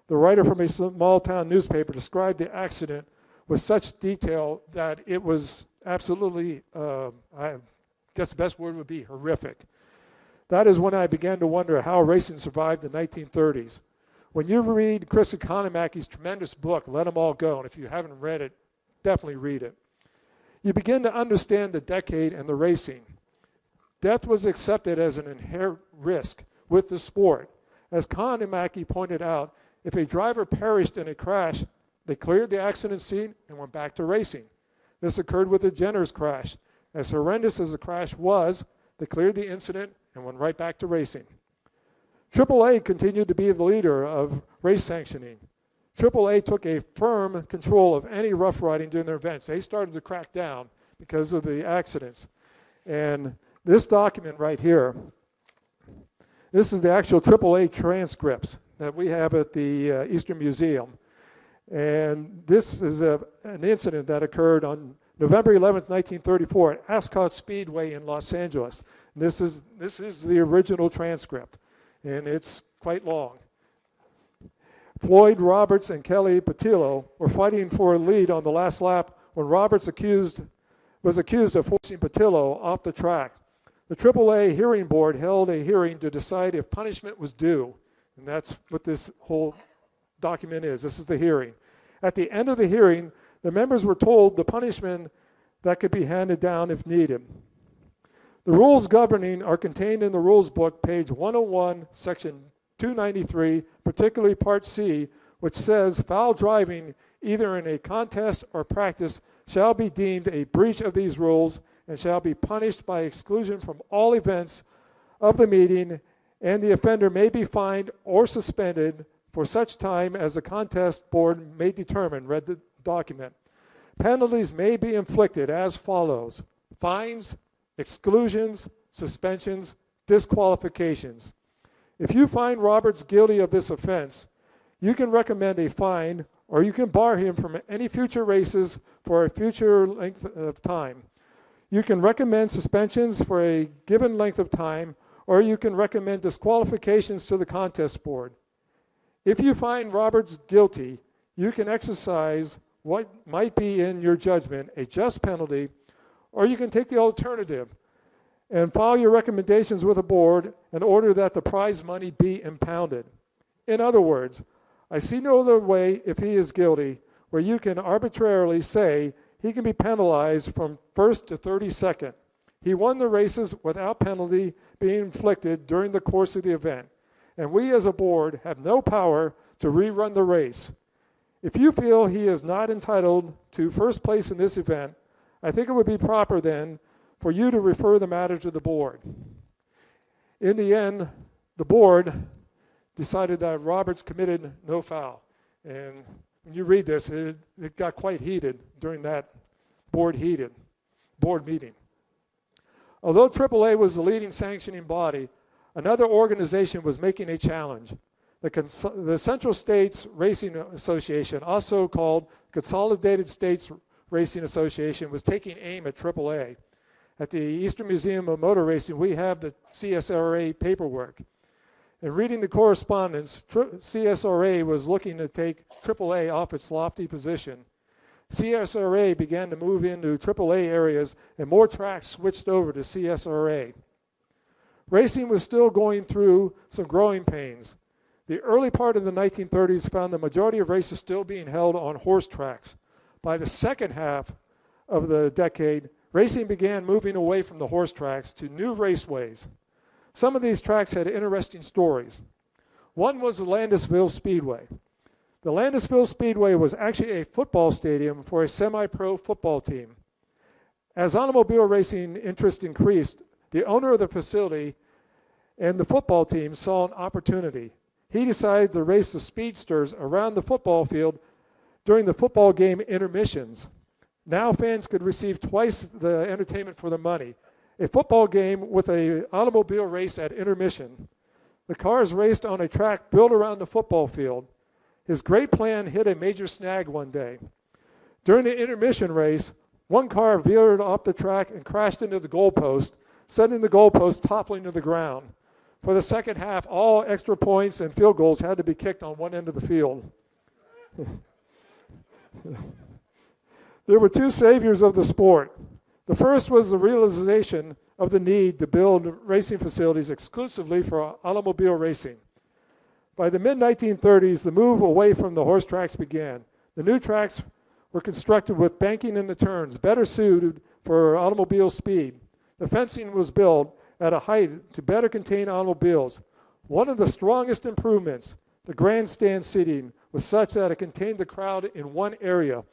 The writer from a small town newspaper described the accident with such detail that it was absolutely, I guess the best word would be horrific. That is when I began to wonder how racing survived the 1930s. When you read Chris Economacki's tremendous book, Let 'Em All Go, and if you haven't read it, definitely read it, you begin to understand the decade and the racing. Death was accepted as an inherent risk with the sport. As Economacki pointed out, if a driver perished in a crash, they cleared the accident scene and went back to racing. This occurred with the Jenner's crash. As horrendous as the crash was, they cleared the incident and went right back to racing. AAA continued to be the leader of race sanctioning. AAA took a firm control of any rough riding during their events. They started to crack down because of the accidents. And this document right here, this is the actual AAA transcripts that we have at the Eastern Museum. And this is an incident that occurred on November 11th, 1934 at Ascot Speedway in Los Angeles. And this is the original transcript, and it's quite long. Floyd Roberts and Kelly Patillo were fighting for a lead on the last lap when Roberts was accused of forcing Patillo off the track. The AAA hearing board held a hearing to decide if punishment was due, and that's what this whole document is. This is the hearing. At the end of the hearing, the members were told the punishment that could be handed down if needed. The rules governing are contained in the rules book, page 101, section 293, particularly part C, which says foul driving either in a contest or practice shall be deemed a breach of these rules and shall be punished by exclusion from all events of the meeting, and the offender may be fined or suspended for such time as the contest board may determine. Read the document. Penalties may be inflicted as follows: fines, exclusions, suspensions, disqualifications. If you find Roberts guilty of this offense, you can recommend a fine or you can bar him from any future races for a future length of time. You can recommend suspensions for a given length of time, or you can recommend disqualifications to the contest board. If you find Roberts guilty, you can exercise what might be in your judgment a just penalty, or you can take the alternative and file your recommendations with the board in order that the prize money be impounded. In other words, I see no other way, if he is guilty, where you can arbitrarily say he can be penalized from 1st to 32nd. He won the races without penalty being inflicted during the course of the event, and we as a board have no power to rerun the race. If you feel he is not entitled to first place in this event, I think it would be proper then for you to refer the matter to the board. In the end, the board decided that Roberts committed no foul. And when you read this, it got quite heated during that board meeting. Although AAA was the leading sanctioning body, another organization was making a challenge. The Central States Racing Association, also called Consolidated States Racing Association, was taking aim at AAA. At the Eastern Museum of Motor Racing, we have the CSRA paperwork. In reading the correspondence, CSRA was looking to take AAA off its lofty position. CSRA began to move into AAA areas, and more tracks switched over to CSRA. Racing was still going through some growing pains. The early part of the 1930s found the majority of races still being held on horse tracks. By the second half of the decade, racing began moving away from the horse tracks to new raceways. Some of these tracks had interesting stories. One was the Landisville Speedway. The Landisville Speedway was actually a football stadium for a semi-pro football team. As automobile racing interest increased, the owner of the facility and the football team saw an opportunity. He decided to race the speedsters around the football field during the football game intermissions. Now fans could receive twice the entertainment for their money. A football game with an automobile race at intermission. The cars raced on a track built around the football field. His great plan hit a major snag one day. During the intermission race, one car veered off the track and crashed into the goalpost, sending the goalpost toppling to the ground. For the second half, all extra points and field goals had to be kicked on one end of the field. There were two saviors of the sport. The first was the realization of the need to build racing facilities exclusively for automobile racing. By the mid-1930s, the move away from the horse tracks began. The new tracks were constructed with banking in the turns, better suited for automobile speed. The fencing was built at a height to better contain automobiles. One of the strongest improvements, the grandstand seating, was such that it contained the crowd in one area.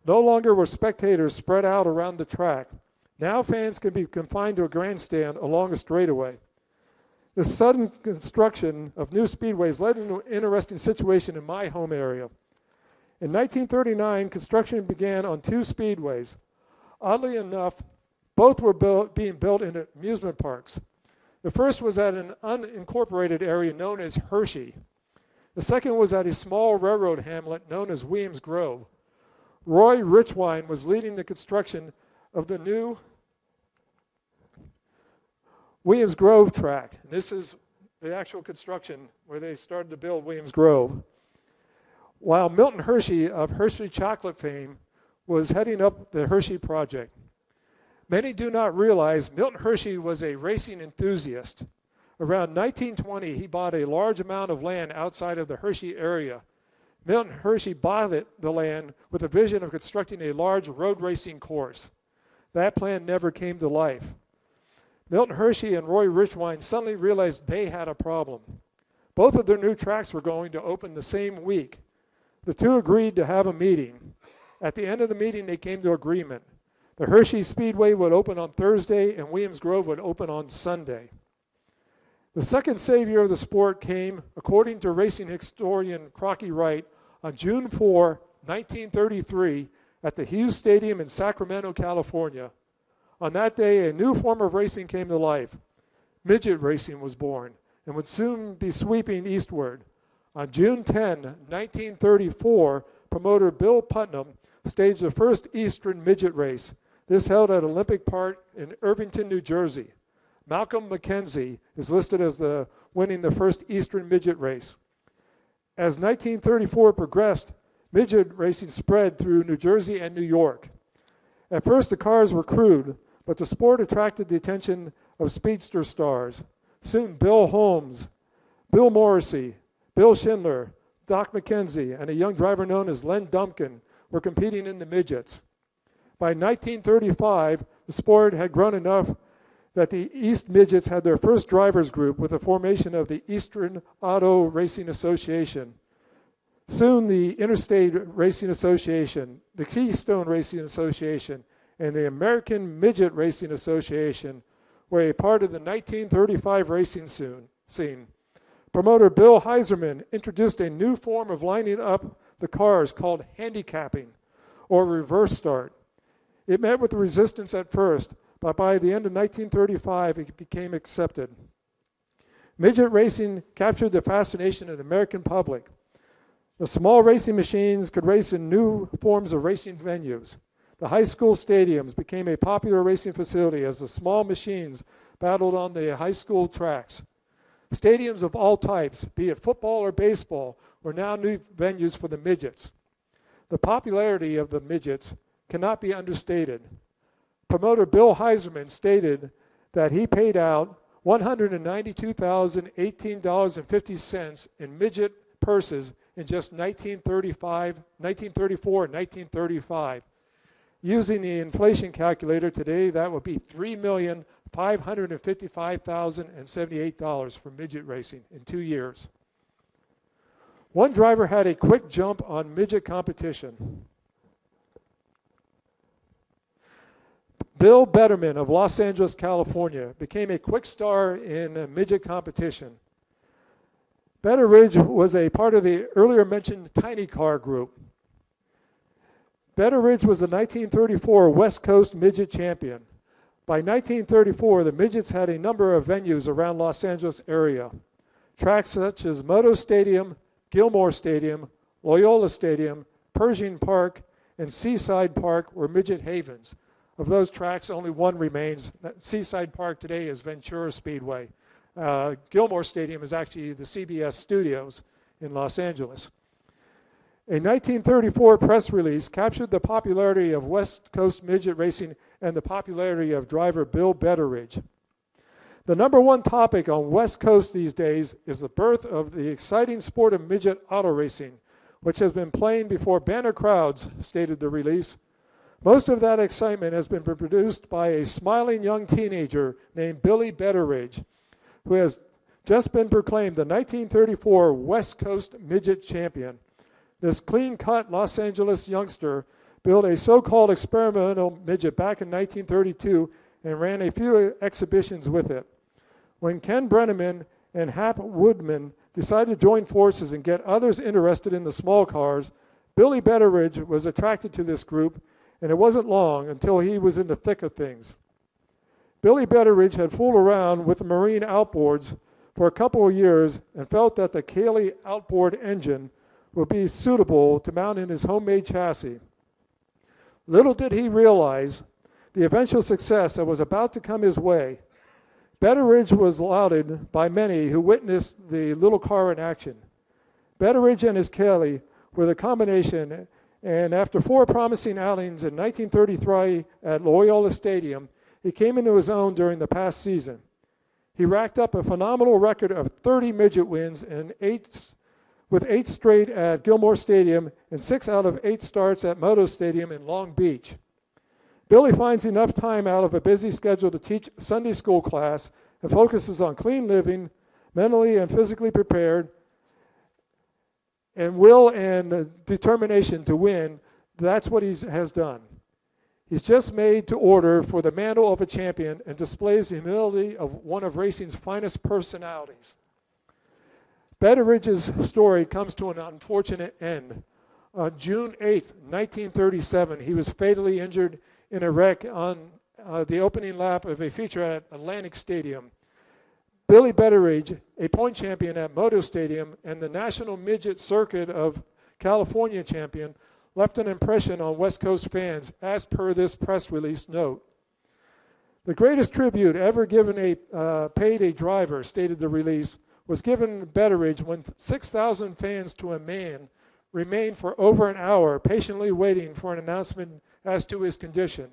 No longer were spectators spread out around the track. Now fans can be confined to a grandstand along a straightaway. The sudden construction of new speedways led to an interesting situation in my home area. In 1939, construction began on two speedways. Oddly enough, both were being built in amusement parks. The first was at an unincorporated area known as Hershey. The second was at a small railroad hamlet known as Williams Grove. Roy Richwine was leading the construction of the new Williams Grove track. And this is the actual construction where they started to build Williams Grove. While Milton Hershey of Hershey chocolate fame was heading up the Hershey project. Many do not realize Milton Hershey was a racing enthusiast. Around 1920, he bought a large amount of land outside of the Hershey area. Milton Hershey bought the land with a vision of constructing a large road racing course. That plan never came to life. Milton Hershey and Roy Richwine suddenly realized they had a problem. Both of their new tracks were going to open the same week. The two agreed to have a meeting. At the end of the meeting, they came to agreement. The Hershey Speedway would open on Thursday and Williams Grove would open on Sunday. The second savior of the sport came, according to racing historian Crocky Wright, on June 4, 1933, at the Hughes Stadium in Sacramento, California. On that day, a new form of racing came to life. Midget racing was born and would soon be sweeping eastward. On June 10, 1934, promoter Bill Putnam staged the first Eastern midget race. This held at Olympic Park in Irvington, New Jersey. Malcolm McKenzie is listed as winning the first Eastern midget race. As 1934 progressed, midget racing spread through New Jersey and New York. At first, the cars were crude, but the sport attracted the attention of speedster stars. Soon, Bill Holmes, Bill Morrissey, Bill Schindler, Doc McKenzie, and a young driver known as Len Dumpkin were competing in the midgets. By 1935, the sport had grown enough that the East Midgets had their first drivers group with the formation of the Eastern Auto Racing Association. Soon the Interstate Racing Association, the Keystone Racing Association, and the American Midget Racing Association were a part of the 1935 racing scene. Promoter Bill Heiserman introduced a new form of lining up the cars called handicapping, or reverse start. It met with resistance at first, but by the end of 1935, it became accepted. Midget racing captured the fascination of the American public. The small racing machines could race in new forms of racing venues. The high school stadiums became a popular racing facility as the small machines battled on the high school tracks. Stadiums of all types, be it football or baseball, were now new venues for the midgets. The popularity of the midgets cannot be understated. Promoter Bill Heiserman stated that he paid out $192,018.50 in midget purses in just 1934 and 1935. Using the inflation calculator today, that would be $3,555,078 for midget racing in 2 years. One driver had a quick jump on midget competition. Bill Betterman of Los Angeles, California, became a quick star in midget competition. Betteridge was a part of the earlier mentioned Tiny Car group. Betteridge was the 1934 West Coast Midget Champion. By 1934, the midgets had a number of venues around Los Angeles area. Tracks such as Moto Stadium, Gilmore Stadium, Loyola Stadium, Pershing Park, and Seaside Park were midget havens. Of those tracks, only one remains. Seaside Park today is Ventura Speedway. Gilmore Stadium is actually the CBS Studios in Los Angeles. A 1934 press release captured the popularity of West Coast midget racing and the popularity of driver Bill Betteridge. The number one topic on West Coast these days is the birth of the exciting sport of midget auto racing, which has been playing before banner crowds, stated the release. Most of that excitement has been produced by a smiling young teenager named Billy Betteridge, who has just been proclaimed the 1934 West Coast Midget Champion. This clean-cut Los Angeles youngster built a so-called experimental midget back in 1932 and ran a few exhibitions with it. When Ken Brenneman and Hap Woodman decided to join forces and get others interested in the small cars, Billy Betteridge was attracted to this group, and it wasn't long until he was in the thick of things. Billy Betteridge had fooled around with the marine outboards for a couple of years and felt that the Cayley outboard engine would be suitable to mount in his homemade chassis. Little did he realize the eventual success that was about to come his way. Betteridge was lauded by many who witnessed the little car in action. Betteridge and his Cayley were the combination, and after 4 promising outings in 1933 at Loyola Stadium, he came into his own during the past season. He racked up a phenomenal record of 30 midget wins and with 8 straight at Gilmore Stadium and 6 out of 8 starts at Moto Stadium in Long Beach. Billy finds enough time out of a busy schedule to teach Sunday school class and focuses on clean living, mentally and physically prepared, and will and determination to win. That's what he has done. He's just made to order for the mantle of a champion and displays the humility of one of racing's finest personalities. Betteridge's story comes to an unfortunate end. On June 8, 1937, he was fatally injured in a wreck on the opening lap of a feature at Atlantic Stadium. Billy Betteridge, a point champion at Moto Stadium and the National Midget Circuit of California champion, left an impression on West Coast fans, as per this press release note. The greatest tribute ever given paid a driver, stated the release, was given Betteridge when 6,000 fans to a man remained for over an hour patiently waiting for an announcement as to his condition.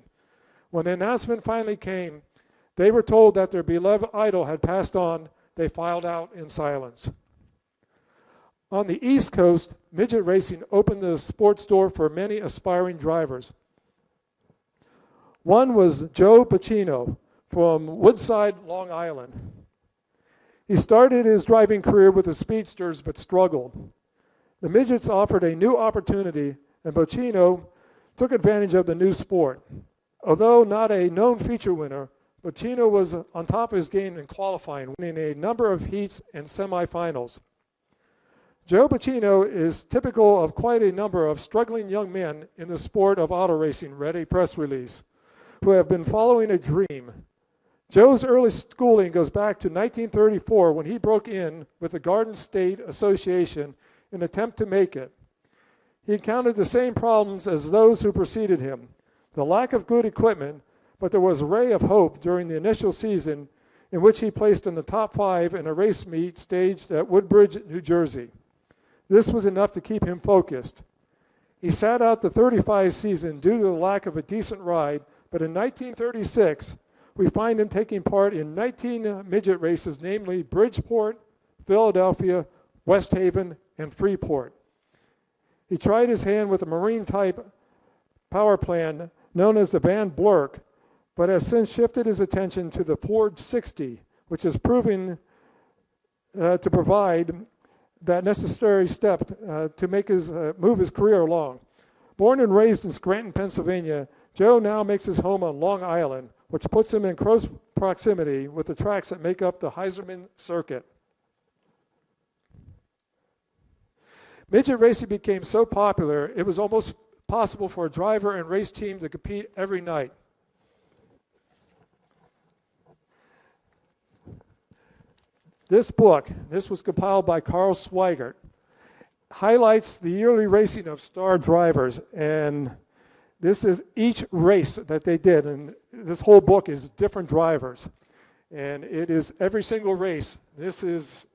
When the announcement finally came, they were told that their beloved idol had passed on. They filed out in silence. On the East Coast, midget racing opened the sports door for many aspiring drivers. One was Joe Pacino from Woodside, Long Island. He started his driving career with the speedsters but struggled. The midgets offered a new opportunity, and Pacino took advantage of the new sport. Although not a known feature winner, Pacino was on top of his game in qualifying, winning a number of heats and semifinals. Joe Pacino is typical of quite a number of struggling young men in the sport of auto racing, read a press release, who have been following a dream. Joe's early schooling goes back to 1934 when he broke in with the Garden State Association in an attempt to make it. He encountered the same problems as those who preceded him. the lack of good equipment, but there was a ray of hope during the initial season in which he placed in the top 5 in a race meet staged at Woodbridge, New Jersey. This was enough to keep him focused. He sat out the 35 season due to the lack of a decent ride, but in 1936, we find him taking part in 19 midget races, namely Bridgeport, Philadelphia, West Haven, and Freeport. He tried his hand with a marine-type power plant known as the Van Blurk, but has since shifted his attention to the Ford 60, which is proving to provide that necessary step to make move his career along. Born and raised in Scranton, Pennsylvania, Joe now makes his home on Long Island, which puts him in close proximity with the tracks that make up the Heiserman circuit. Midget racing became so popular, it was almost possible for a driver and race team to compete every night. This book, this was compiled by Carl Swigert, highlights the yearly racing of star drivers, and this is each race that they did, and this whole book is different drivers, and it is every single race. This is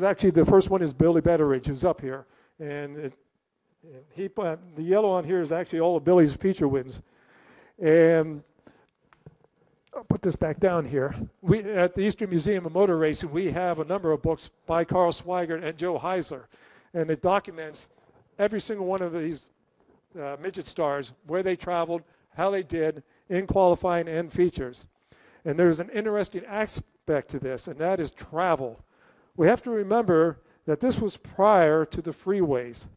actually, the first one is Billy Betteridge, who's up here, and the yellow on here is actually all of Billy's feature wins, and I'll put this back down here. We, at the Eastern Museum of Motor Racing, we have a number of books by Carl Swigert and Joe Heisler, and it documents every single one of these midget stars, where they traveled, how they did in qualifying and features. And there's an interesting aspect to this, and that is travel. We have to remember that this was prior to the freeways.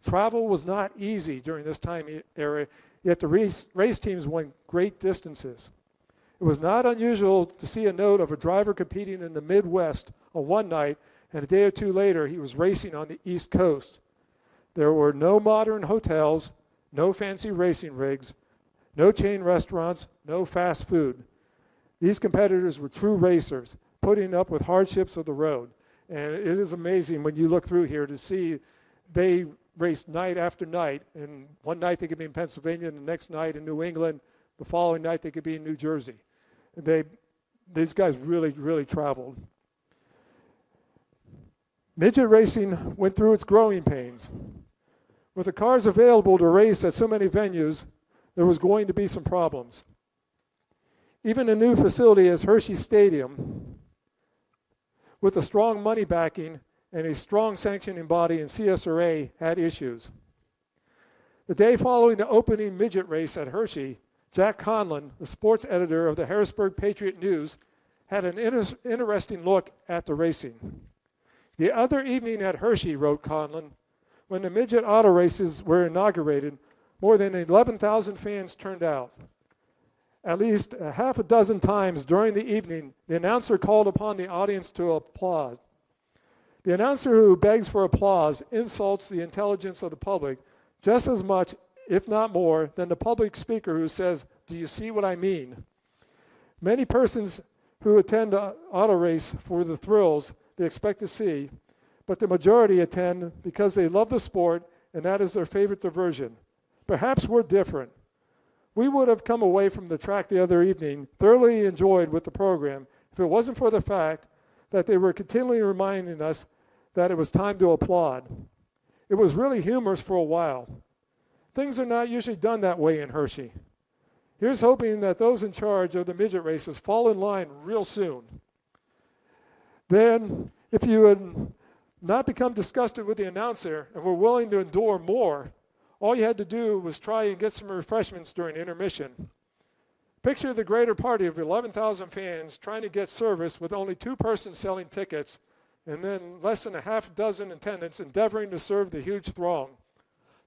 Travel was not easy during this time era, yet the race teams went great distances. It was not unusual to see a note of a driver competing in the Midwest on one night, and a day or two later he was racing on the East Coast. There were no modern hotels, no fancy racing rigs, no chain restaurants, no fast food. These competitors were true racers, putting up with hardships of the road. And it is amazing when you look through here to see they raced night after night, and one night they could be in Pennsylvania, and the next night in New England, the following night they could be in New Jersey. These guys really, really traveled. Midget racing went through its growing pains. With the cars available to race at so many venues, there was going to be some problems. Even a new facility as Hershey Stadium, with a strong money backing and a strong sanctioning body in CSRA, had issues. The day following the opening midget race at Hershey, Jack Conlon, the sports editor of the Harrisburg Patriot News, had an interesting look at the racing. The other evening at Hershey, wrote Conlon, when the midget auto races were inaugurated, more than 11,000 fans turned out. At least a half a dozen times during the evening, the announcer called upon the audience to applaud. The announcer who begs for applause insults the intelligence of the public just as much, if not more, than the public speaker who says, "Do you see what I mean?" Many persons who attend an auto race for the thrills they expect to see, but the majority attend because they love the sport and that is their favorite diversion. Perhaps we're different. We would have come away from the track the other evening thoroughly enjoyed with the program if it wasn't for the fact that they were continually reminding us that it was time to applaud. It was really humorous for a while. Things are not usually done that way in Hershey. Here's hoping that those in charge of the midget races fall in line real soon. Then, if you had not become disgusted with the announcer and were willing to endure more, all you had to do was try and get some refreshments during intermission. Picture the greater party of 11,000 fans trying to get service with only 2 persons selling tickets, and then less than a half dozen attendants endeavoring to serve the huge throng.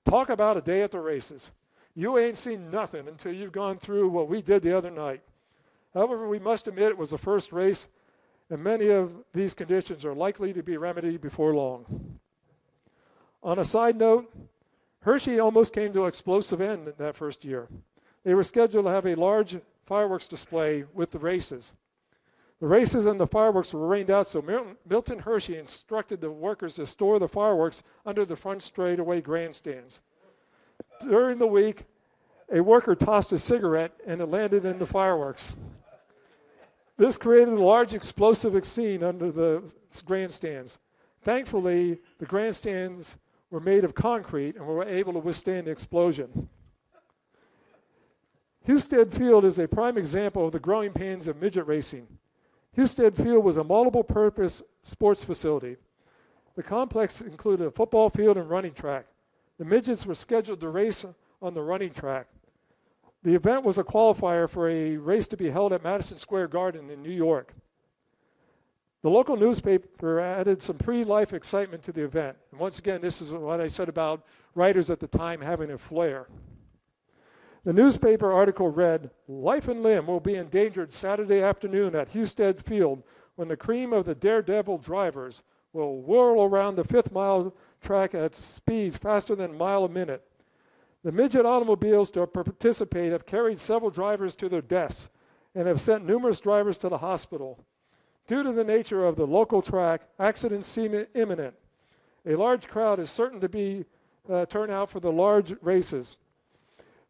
Talk about a day at the races. You ain't seen nothing until you've gone through what we did the other night. However, we must admit it was the first race, and many of these conditions are likely to be remedied before long. On a side note, Hershey almost came to an explosive end in that first year. They were scheduled to have a large fireworks display with the races. The races and the fireworks were rained out, so Milton Hershey instructed the workers to store the fireworks under the front straightaway grandstands. During the week, a worker tossed a cigarette and it landed in the fireworks. This created a large explosive scene under the grandstands. Thankfully, the grandstands were made of concrete and were able to withstand the explosion. Husted Field is a prime example of the growing pains of midget racing. Husted Field was a multiple-purpose sports facility. The complex included a football field and running track. The midgets were scheduled to race on the running track. The event was a qualifier for a race to be held at Madison Square Garden in New York. The local newspaper added some pre-life excitement to the event. And once again, this is what I said about writers at the time having a flair. The newspaper article read, "Life and limb will be endangered Saturday afternoon at Husted Field when the cream of the daredevil drivers will whirl around the 5th mile track at speeds faster than a mile a minute. The midget automobiles to participate have carried several drivers to their deaths and have sent numerous drivers to the hospital. Due to the nature of the local track, accidents seem imminent. A large crowd is certain to be turn out for the large races.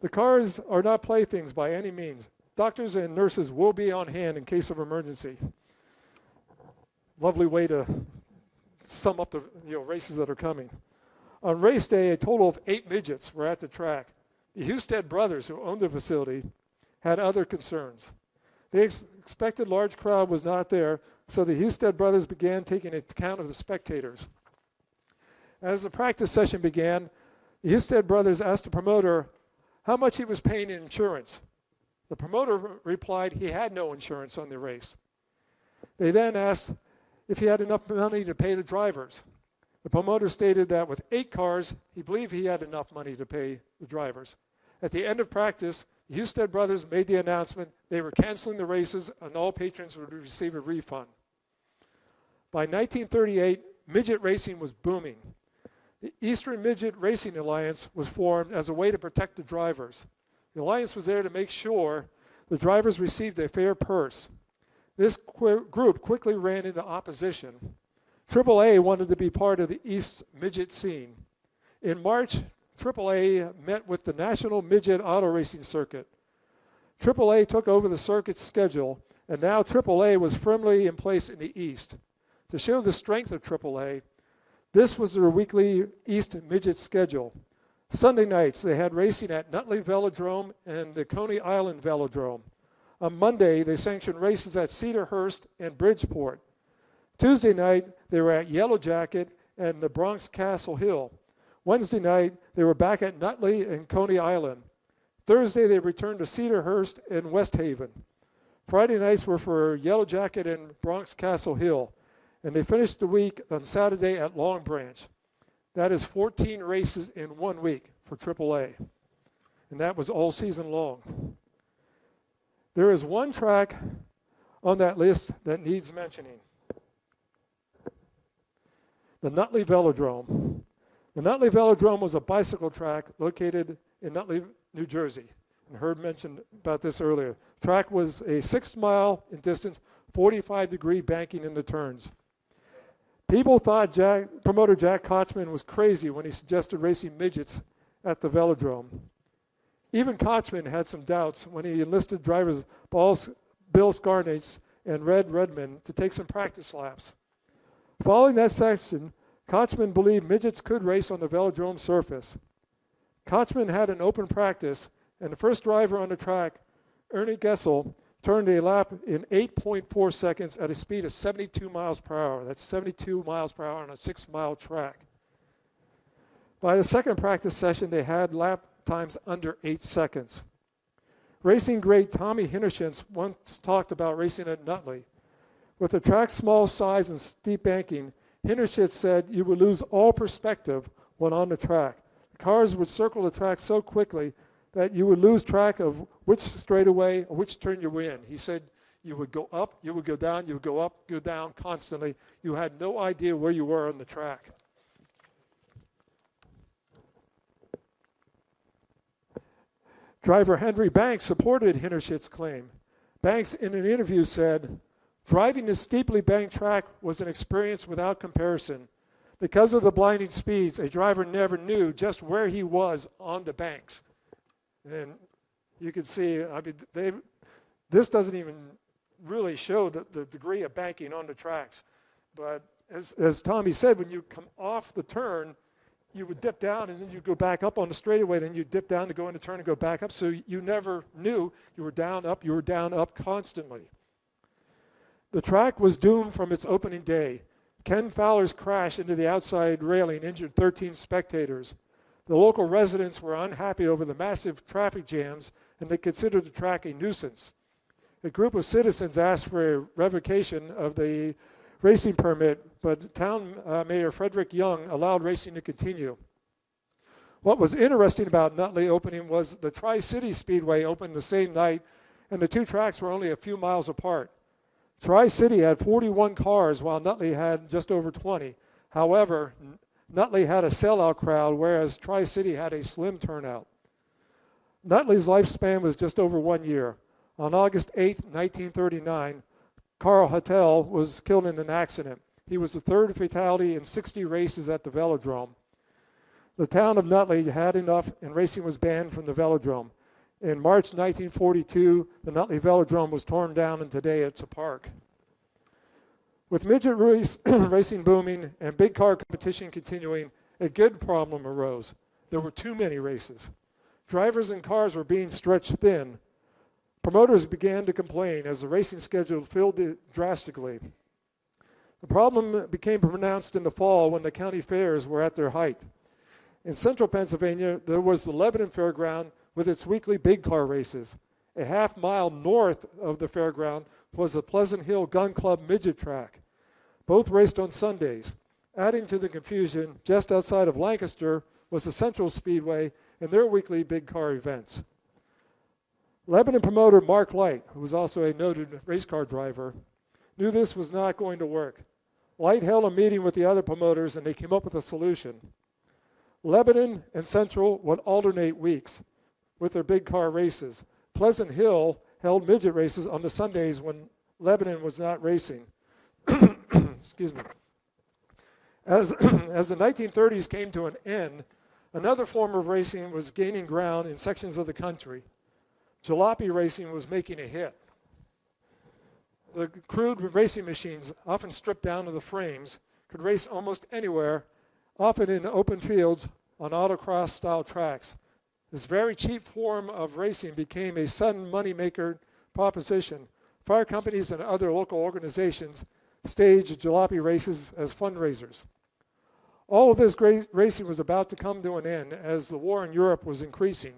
The cars are not playthings by any means. Doctors and nurses will be on hand in case of emergency." Lovely way to sum up the races that are coming. On race day, a total of 8 midgets were at the track. The Husted brothers, who owned the facility, had other concerns. The expected large crowd was not there, so the Husted brothers began taking account of the spectators. As the practice session began, the Husted brothers asked the promoter how much he was paying in insurance. The promoter replied he had no insurance on the race. They then asked if he had enough money to pay the drivers. The promoter stated that with 8 cars, he believed he had enough money to pay the drivers. At the end of practice, the Husted brothers made the announcement they were canceling the races and all patrons would receive a refund. By 1938, midget racing was booming. The Eastern Midget Racing Alliance was formed as a way to protect the drivers. The alliance was there to make sure the drivers received a fair purse. This group quickly ran into opposition. AAA wanted to be part of the East Midget scene. In March, AAA met with the National Midget Auto Racing Circuit. AAA took over the circuit's schedule, and now AAA was firmly in place in the East. To show the strength of AAA, this was their weekly East Midget schedule. Sunday nights, they had racing at Nutley Velodrome and the Coney Island Velodrome. On Monday, they sanctioned races at Cedarhurst and Bridgeport. Tuesday night, they were at Yellow Jacket and the Bronx Castle Hill. Wednesday night, they were back at Nutley and Coney Island. Thursday, they returned to Cedarhurst and West Haven. Friday nights were for Yellow Jacket and Bronx Castle Hill. And they finished the week on Saturday at Long Branch. That is 14 races in 1 week for AAA. And that was all season long. There is one track on that list that needs mentioning. The Nutley Velodrome. The Nutley Velodrome was a bicycle track located in Nutley, New Jersey. And Herb mentioned about this earlier. The track was a 6 mile in distance, 45-degree banking in the turns. People thought promoter Jack Kochman was crazy when he suggested racing midgets at the velodrome. Even Kochman had some doubts when he enlisted drivers Bill Scarnates and Red Redmond to take some practice laps. Following that section, Kochman believed midgets could race on the velodrome surface. Kochman had an open practice, and the first driver on the track, Ernie Gessel, turned a lap in 8.4 seconds at a speed of 72 miles per hour. That's 72 miles per hour on a 6-mile track. By the second practice session, they had lap times under 8 seconds. Racing great Tommy Hinnershins once talked about racing at Nutley. With the track's small size and steep banking, Hinnershins said you would lose all perspective when on the track. The cars would circle the track so quickly that you would lose track of which straightaway or which turn you were in. He said you would go up, you would go down, you would go up, go down constantly. You had no idea where you were on the track. Driver Henry Banks supported Hinnershit's claim. Banks, in an interview, said, "Driving this steeply banked track was an experience without comparison. Because of the blinding speeds, a driver never knew just where he was on the banks." And you can see, I mean, this doesn't even really show the degree of banking on the tracks. But as Tommy said, when you come off the turn, you would dip down and then you go back up on the straightaway, then you dip down to go into turn and go back up. So you never knew you were down, up constantly. The track was doomed from its opening day. Ken Fowler's crash into the outside railing injured 13 spectators. The local residents were unhappy over the massive traffic jams, and they considered the track a nuisance. A group of citizens asked for a revocation of the racing permit, but town Mayor Frederick Young allowed racing to continue. What was interesting about Nutley opening was the Tri-City Speedway opened the same night, and the two tracks were only a few miles apart. Tri-City had 41 cars, while Nutley had just over 20. However, Nutley had a sellout crowd, whereas Tri-City had a slim turnout. Nutley's lifespan was just over 1 year. On August 8, 1939, Carl Hattel was killed in an accident. He was the third fatality in 60 races at the velodrome. The town of Nutley had enough, and racing was banned from the velodrome. In March 1942, the Nutley Velodrome was torn down, and today it's a park. With midget racing booming and big car competition continuing, a good problem arose. There were too many races. Drivers and cars were being stretched thin. Promoters began to complain as the racing schedule filled drastically. The problem became pronounced in the fall when the county fairs were at their height. In central Pennsylvania, there was the Lebanon Fairground with its weekly big car races. A half-mile north of the fairground was the Pleasant Hill Gun Club midget track. Both raced on Sundays. Adding to the confusion, just outside of Lancaster was the Central Speedway and their weekly big car events. Lebanon promoter Mark Light, who was also a noted race car driver, knew this was not going to work. Light held a meeting with the other promoters, and they came up with a solution. Lebanon and Central would alternate weeks with their big car races. Pleasant Hill held midget races on the Sundays when Lebanon was not racing. Excuse me. As the 1930s came to an end, another form of racing was gaining ground in sections of the country. Jalopy racing was making a hit. The crude racing machines, often stripped down to the frames, could race almost anywhere, often in open fields on autocross-style tracks. This very cheap form of racing became a sudden money-maker proposition. Fire companies and other local organizations staged jalopy races as fundraisers. All of this great racing was about to come to an end as the war in Europe was increasing.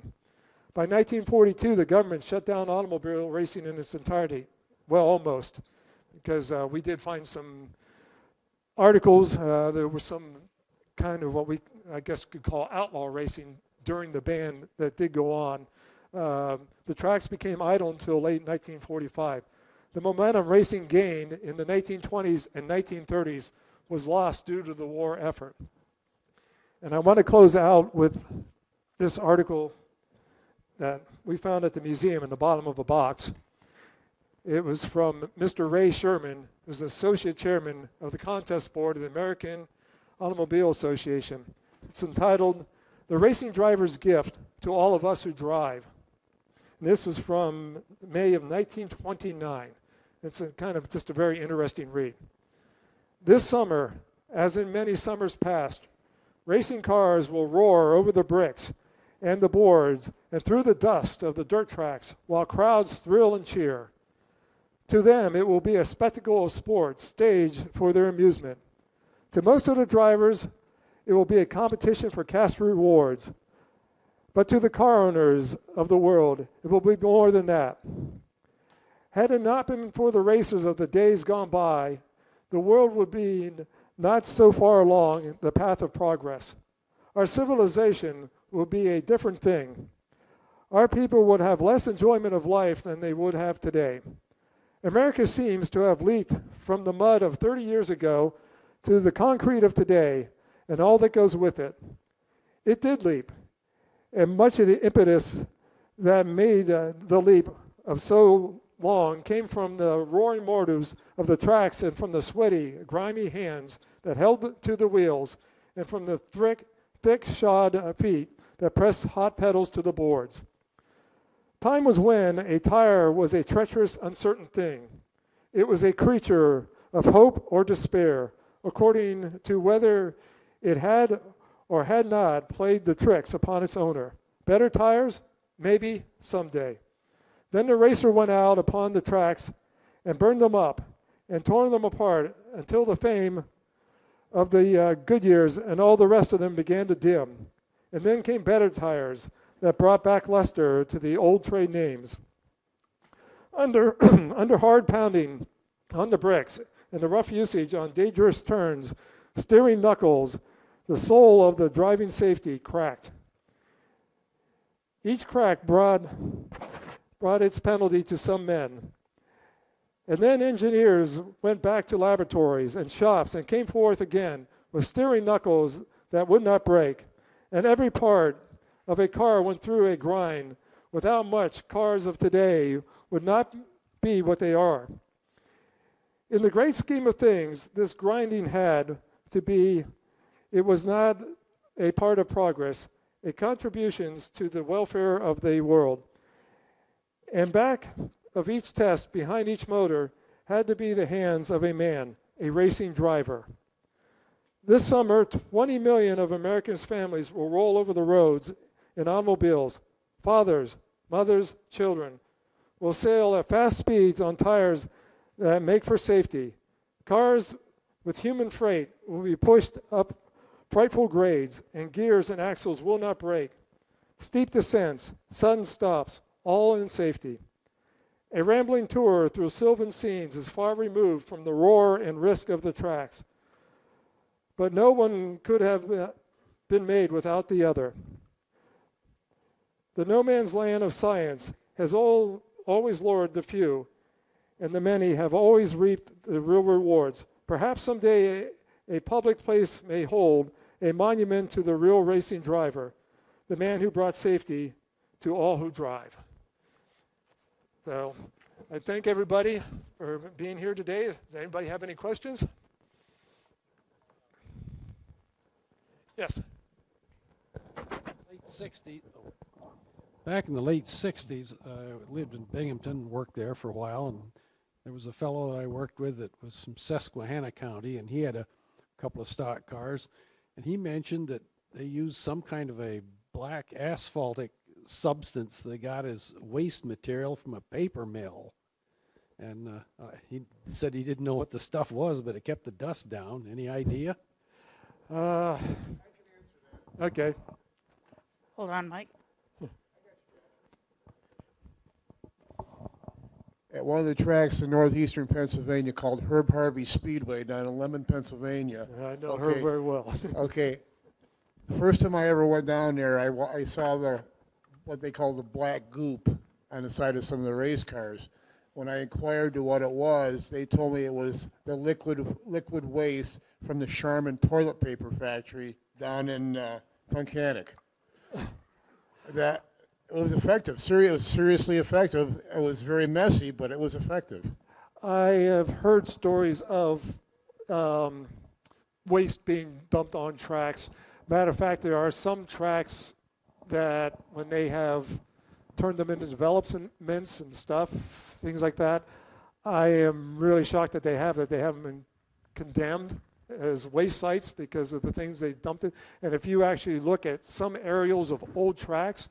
By 1942, the government shut down automobile racing in its entirety. Well, almost, because we did find some articles. There was some kind of what we, I guess, could call outlaw racing during the ban that did go on. The tracks became idle until late 1945. The momentum racing gained in the 1920s and 1930s was lost due to the war effort. And I want to close out with this article that we found at the museum in the bottom of a box. It was from Mr. Ray Sherman, who's the associate chairman of the contest board of the American Automobile Association. It's entitled, "The Racing Driver's Gift to All of Us Who Drive." And this is from May of 1929. It's a kind of just a very interesting read. This summer, as in many summers past, racing cars will roar over the bricks and the boards and through the dust of the dirt tracks while crowds thrill and cheer. To them, it will be a spectacle of sport staged for their amusement. To most of the drivers, it will be a competition for cash rewards. But to the car owners of the world, it will be more than that. Had it not been for the racers of the days gone by, the world would be not so far along the path of progress. Our civilization would be a different thing. Our people would have less enjoyment of life than they would have today. America seems to have leaped from the mud of 30 years ago to the concrete of today and all that goes with it. It did leap, and much of the impetus that made the leap of so long came from the roaring mortars of the tracks and from the sweaty, grimy hands that held to the wheels and from the thick shod feet that pressed hot pedals to the boards. Time was when a tire was a treacherous, uncertain thing. It was a creature of hope or despair, according to whether it had or had not played the tricks upon its owner. Better tires? Maybe someday. Then the racer went out upon the tracks and burned them up and tore them apart until the fame of the Goodyears and all the rest of them began to dim. And then came better tires that brought back luster to the old trade names. Under hard pounding on the bricks and the rough usage on dangerous turns, steering knuckles, the soul of the driving safety cracked. Each crack brought its penalty to some men. And then engineers went back to laboratories and shops and came forth again with steering knuckles that would not break. And every part of a car went through a grind. Without much, cars of today would not be what they are. In the great scheme of things, this grinding had to be, it was not a part of progress, a contributions to the welfare of the world. And back of each test, behind each motor, had to be the hands of a man, a racing driver. This summer, 20 million of Americans' families will roll over the roads in automobiles. Fathers, mothers, children will sail at fast speeds on tires that make for safety. Cars with human freight will be pushed up frightful grades, and gears and axles will not break. Steep descents, sudden stops, all in safety. A rambling tour through sylvan scenes is far removed from the roar and risk of the tracks. But no one could have been made without the other. The no man's land of science has always lured the few, and the many have always reaped the real rewards. Perhaps someday a public place may hold a monument to the real racing driver, the man who brought safety to all who drive. So I thank everybody for being here today. Does anybody have any questions? Yes. Late 60s. Back in the late 60s, I lived in Binghamton, worked there for a while, and there was a fellow that I worked with that was from Susquehanna County, and he had a couple of stock cars, and he mentioned that they used some kind of a black asphaltic substance they got as waste material from a paper mill. And he said he didn't know what the stuff was, but it kept the dust down. Any idea? Okay. Hold on, Mike. At one of the tracks in northeastern Pennsylvania called Herb Harvey Speedway down in Lemon, Pennsylvania. I know her very well. Okay. The first time I ever went down there, I saw what they call the black goop on the side of some of the race cars. When I inquired to what it was, they told me it was the liquid waste from the Charmin toilet paper factory down in Tunkhannock. That it was effective. It was seriously effective. It was very messy, but it was effective. I have heard stories of waste being dumped on tracks. Matter of fact, there are some tracks that when they have turned them into developments and stuff, things like that, I am really shocked that they haven't been condemned as waste sites because of the things they dumped it. And if you actually look at some aerials of old tracks,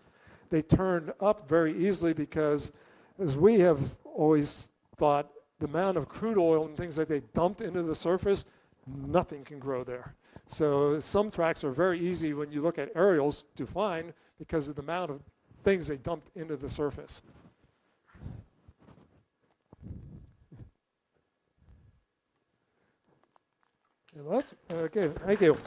they turn up very easily because, as we have always thought, the amount of crude oil and things that they dumped into the surface, nothing can grow there. So some tracks are very easy when you look at aerials to find because of the amount of things they dumped into the surface. Okay, thank you.